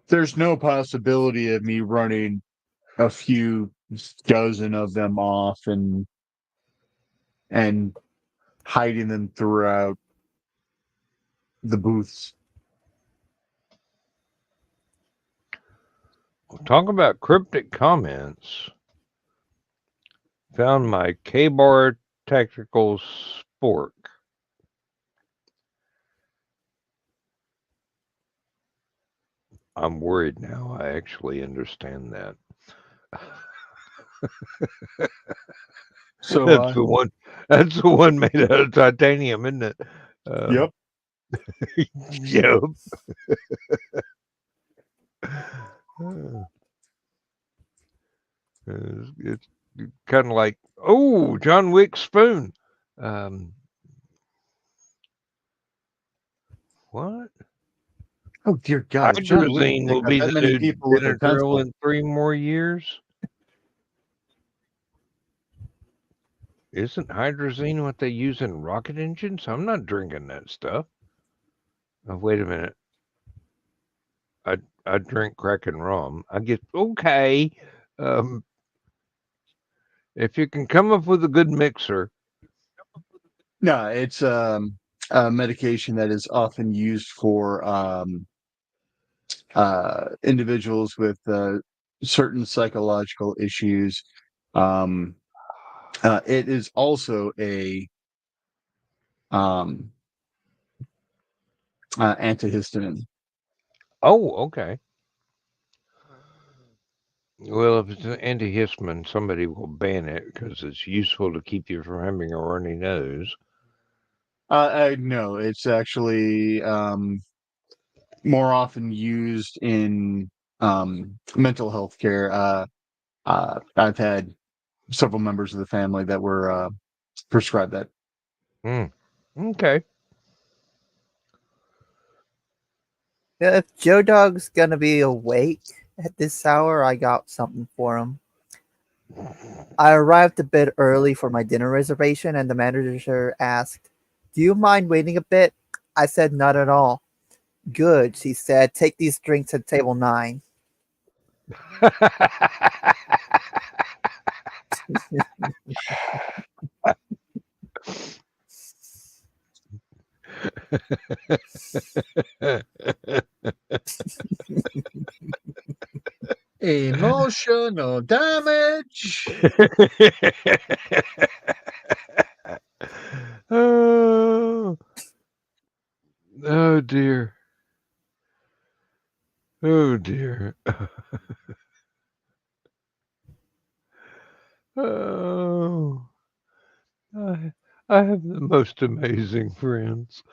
there's no possibility of me running a few dozen of them off and hiding them throughout the booths. Talk about cryptic comments. Found my K-Bar Tactical Spork. I'm worried now. I actually understand that. So That's the one. That's the one made out of titanium, isn't it? yep. Yep. It's kind of like, oh, John Wick spoon. What? Oh dear God, John Wick Hydrazine take will out be that the many new people with a Benadryl pencil. in 3 more years. Isn't hydrazine what they use in rocket engines? I'm not drinking that stuff. Oh, wait a minute. I drink crack and rum. I get okay. Um, if you can come up with a good mixer. No, it's a medication that is often used for individuals with certain psychological issues. Um, it is also a um, antihistamine. Oh, okay. Well, if it's an antihistamine, somebody will ban it because it's useful to keep you from having a runny nose. No, it's actually more often used in mental health care. I've had several members of the family that were prescribed that. Okay. Yeah, if Joe Dog's gonna be awake at this hour, I got something for him. I arrived a bit early for my dinner reservation, and the manager asked, "Do you mind waiting a bit?" I said, "Not at all." "Good," she said. "Take these drinks at table 9." Emotional damage. Oh, oh dear. Oh dear. Oh, I, I have the most amazing friends.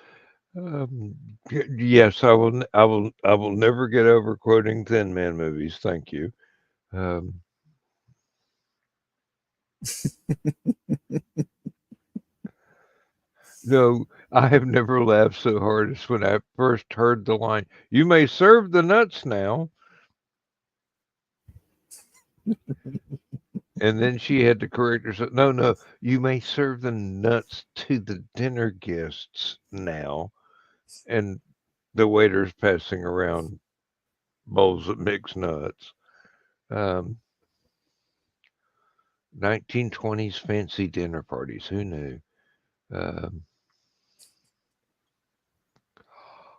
Yes, I will. I will never get over quoting Thin Man movies. Thank you. Um, no, I have never laughed so hard as when I first heard the line, "You may serve the nuts now," and then she had to correct herself. No, no, you may serve the nuts to the dinner guests now, and the waiter's passing around bowls of mixed nuts. Um, 1920s fancy dinner parties. Who knew? Um,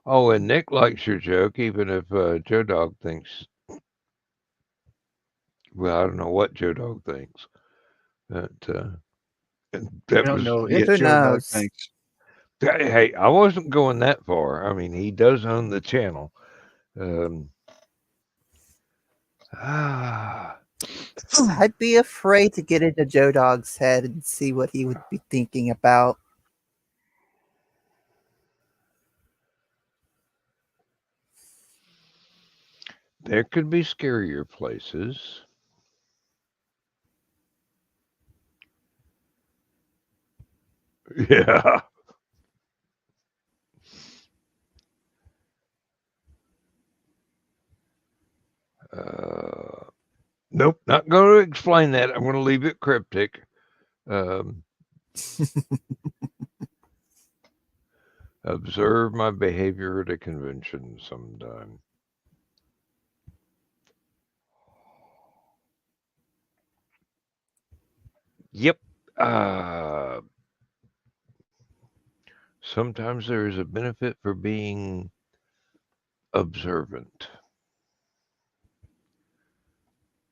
oh, and Nick likes your joke, even if Joe Dog thinks. Well, I don't know what Joe Dog thinks. But I that don't was know if yeah. Who Joe Dog knows? thinks. Hey, I wasn't going that far. I mean, he does own the channel. Um, ah, I'd be afraid to get into Joe Dog's head and see what he would be thinking about. there could be scarier places. Yeah. Nope, not going to explain that. I'm going to leave it cryptic. Um, observe my behavior at a convention sometime. Yep. Uh, sometimes there is a benefit for being observant.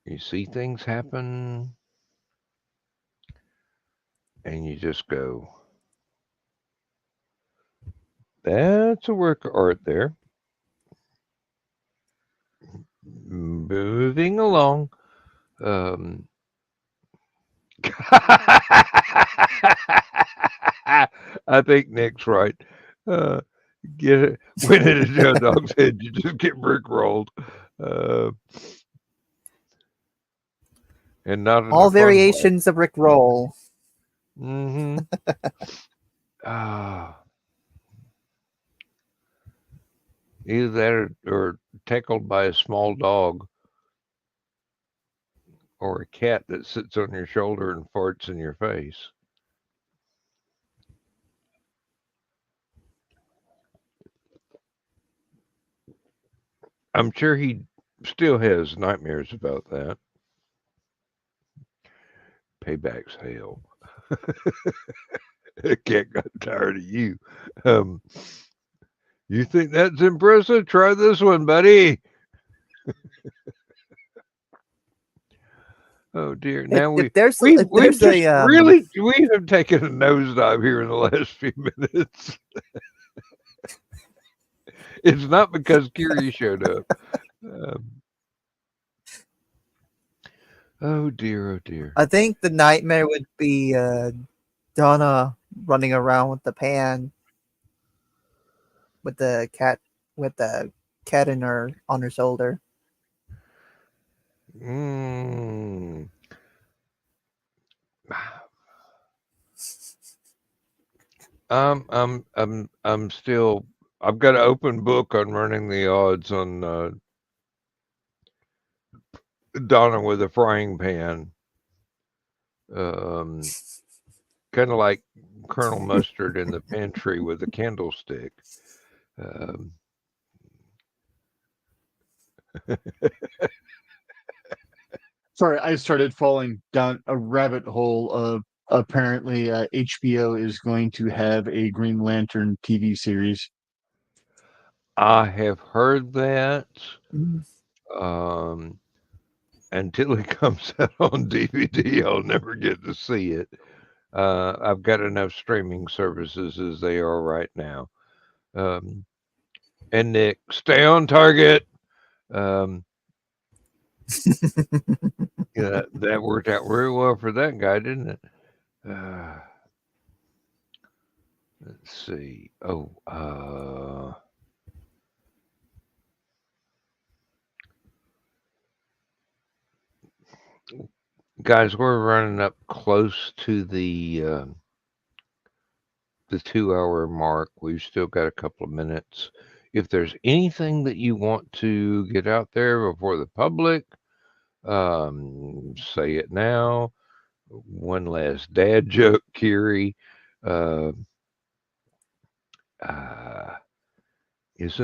You see things happen and you just go, that's a work of art there. Moving along. Um, I think Nick's right. Get it? When it is Joe Dog's head, you just get brick rolled. And not in All a fun way. variations of Rick Roll. Mm-hmm. Either that or tackled by a small dog or a cat that sits on your shoulder and farts in your face. I'm sure he still has nightmares about that. Payback's hell. A cat got tired of you. You think that's impressive? Try this one, buddy. Oh dear! Now we there's we a really we have taken a nosedive here in the last few minutes. It's not because Kiri showed up. Oh dear! Oh dear! I think the nightmare would be Donna running around with the pan with the cat in her on her shoulder. I'm still. I've got an open book on running the odds on Donna with a frying pan. Kind of like Colonel Mustard in the pantry with a candlestick. Sorry, I started falling down a rabbit hole of apparently HBO is going to have a Green Lantern TV series. I have heard that. Mm. Until it comes out on DVD, I'll never get to see it. I've got enough streaming services as they are right now. And Nick, stay on target. Yeah, that worked out very well for that guy, didn't it? Let's see. Guys, we're running up close to the 2-hour mark. We've still got a couple of minutes. If there's anything that you want to get out there before the public, say it now. One last dad joke, Kiri. Isn't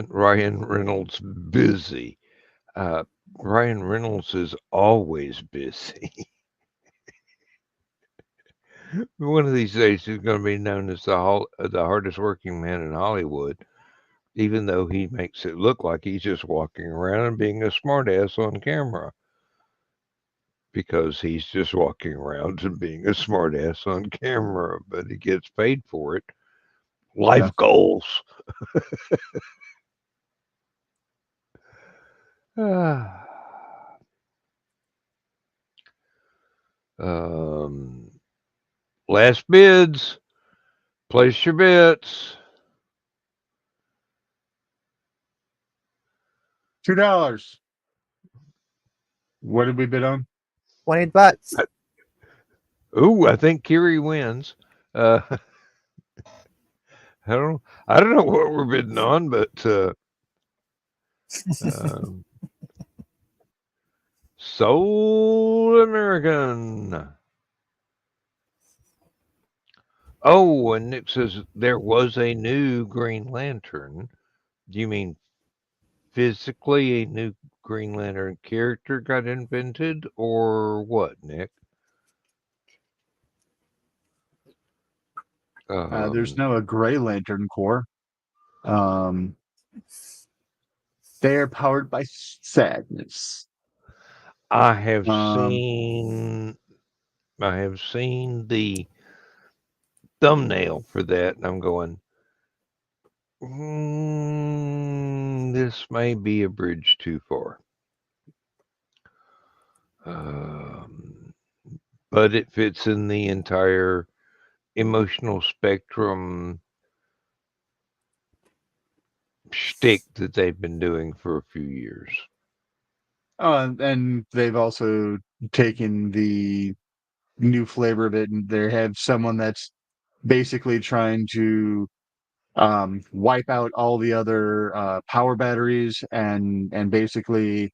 Ryan Reynolds busy? Ryan Reynolds is always busy. One of these days, he's going to be known as the hardest working man in Hollywood, even though he makes it look like he's just walking around and being a smartass on camera. Because he's just walking around and being a smartass on camera, but he gets paid for it. Life goals. Last bids. Place your bets. $2. What did we bid on? $20. Ooh, I think Kiri wins. I don't know what we're bidding on, but Soul American. Oh, and Nick says there was a new Green Lantern. Do you mean physically a new Green Lantern character got invented, or what, Nick? There's no a Gray Lantern Corps. They are powered by sadness. I have seen the thumbnail for that, and I'm going, this may be a bridge too far. But it fits in the entire emotional spectrum shtick that they've been doing for a few years. And they've also taken the new flavor of it, and they have someone that's basically trying to wipe out all the other power batteries and basically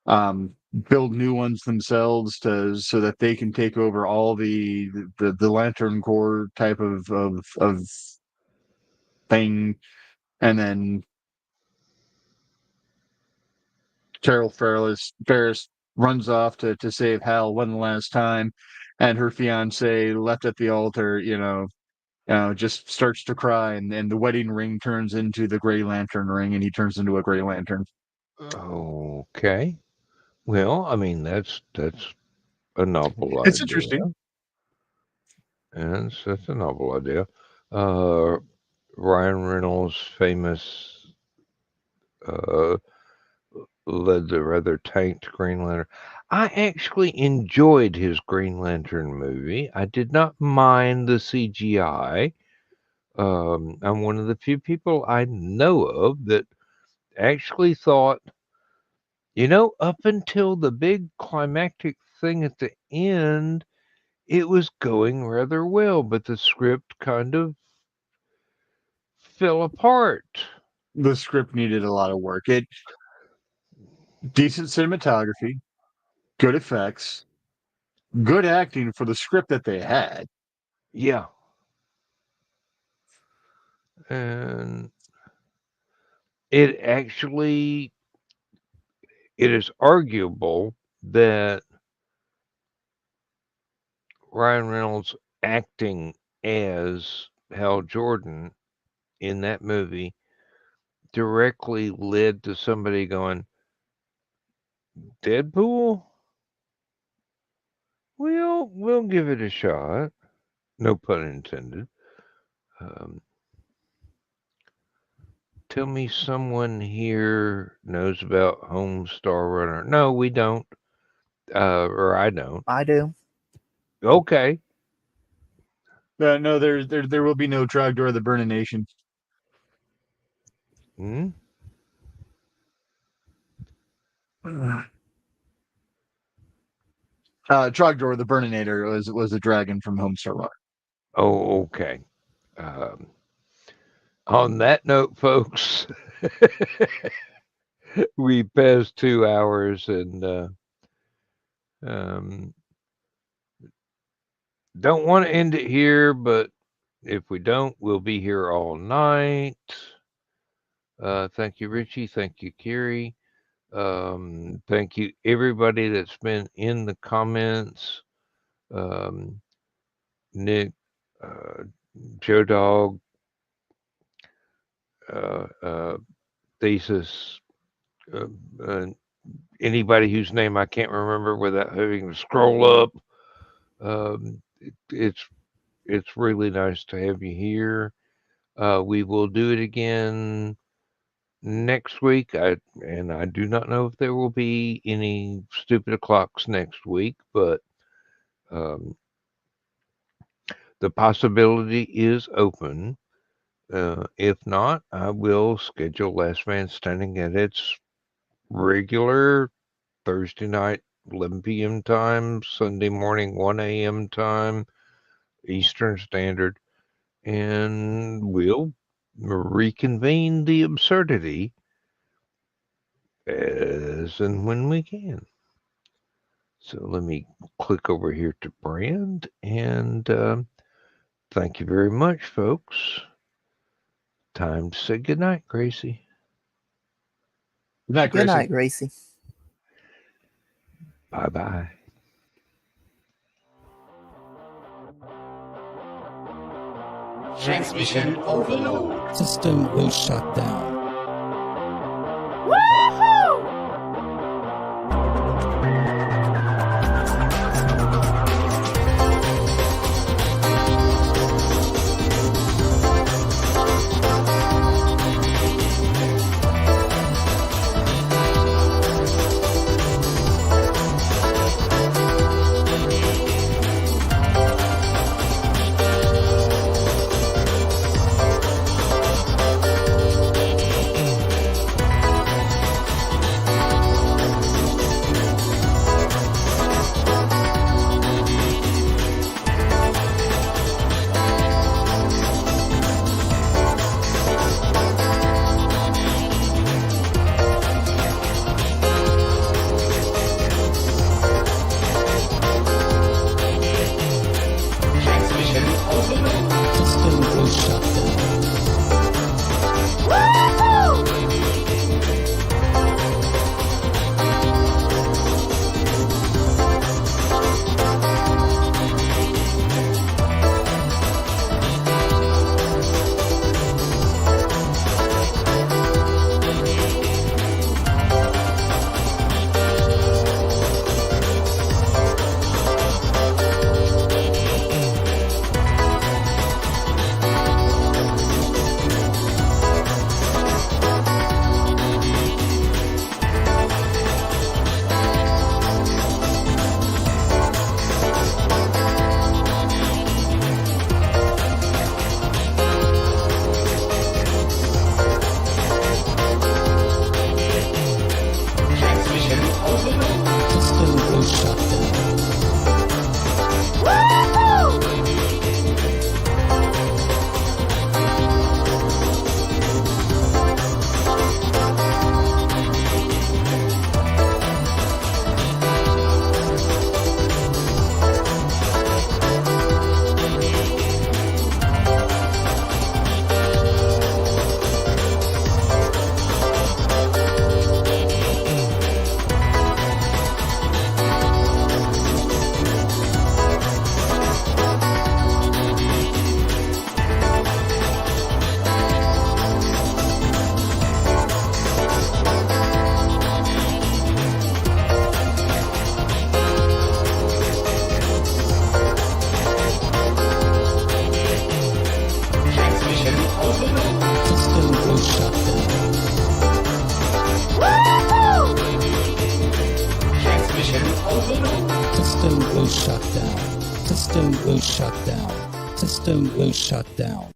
build new ones themselves so that they can take over all the lantern core type of thing, and then Carol Ferris runs off to save Hal one last time, and her fiance left at the altar, just starts to cry, and the wedding ring turns into the Gray Lantern ring, and he turns into a Gray Lantern. Okay. Well, I mean, that's a novel idea. It's interesting. And that's a novel idea. Ryan Reynolds' famous led the rather tanked Green Lantern. I actually enjoyed his Green Lantern movie. I did not mind the CGI. I'm one of the few people I know of that actually thought, up until the big climactic thing at the end, it was going rather well, but the script kind of fell apart. The script needed a lot of work. Decent cinematography, good effects, good acting for the script that they had. Yeah. And it is arguable that Ryan Reynolds acting as Hal Jordan in that movie directly led to somebody going, Deadpool? We'll give it a shot. No pun intended. Tell me someone here knows about Homestar Runner. No, we don't. Or I don't. I do. Okay. No, there will be no Trogdor the Burning Nation. Hmm? Trogdor the Burninator was a dragon from Homestar Runner. Oh, okay. On that note, folks, we passed 2 hours and don't want to end it here, but if we don't, we'll be here all night. Thank you, Richie. Thank you, Kiri. Thank you, everybody that's been in the comments. Nick, Joe Dog, Thesis, anybody whose name I can't remember without having to scroll up. It's really nice to have you here. We will do it again next week. I do not know if there will be any stupid o'clocks next week, but the possibility is open. If not, I will schedule Last Man Standing at its regular Thursday night 11 p.m. time, Sunday morning 1 a.m. time, Eastern Standard, and we'll reconvene the absurdity as and when we can. So let me click over here to Brand, and thank you very much, folks. Time to say goodnight, Gracie. Good night, Gracie. Good night, Gracie. Bye-bye. Transmission overload. System will shut down. System was shut down. Transmission overload. System was shut down. System was shut down. System was shut down.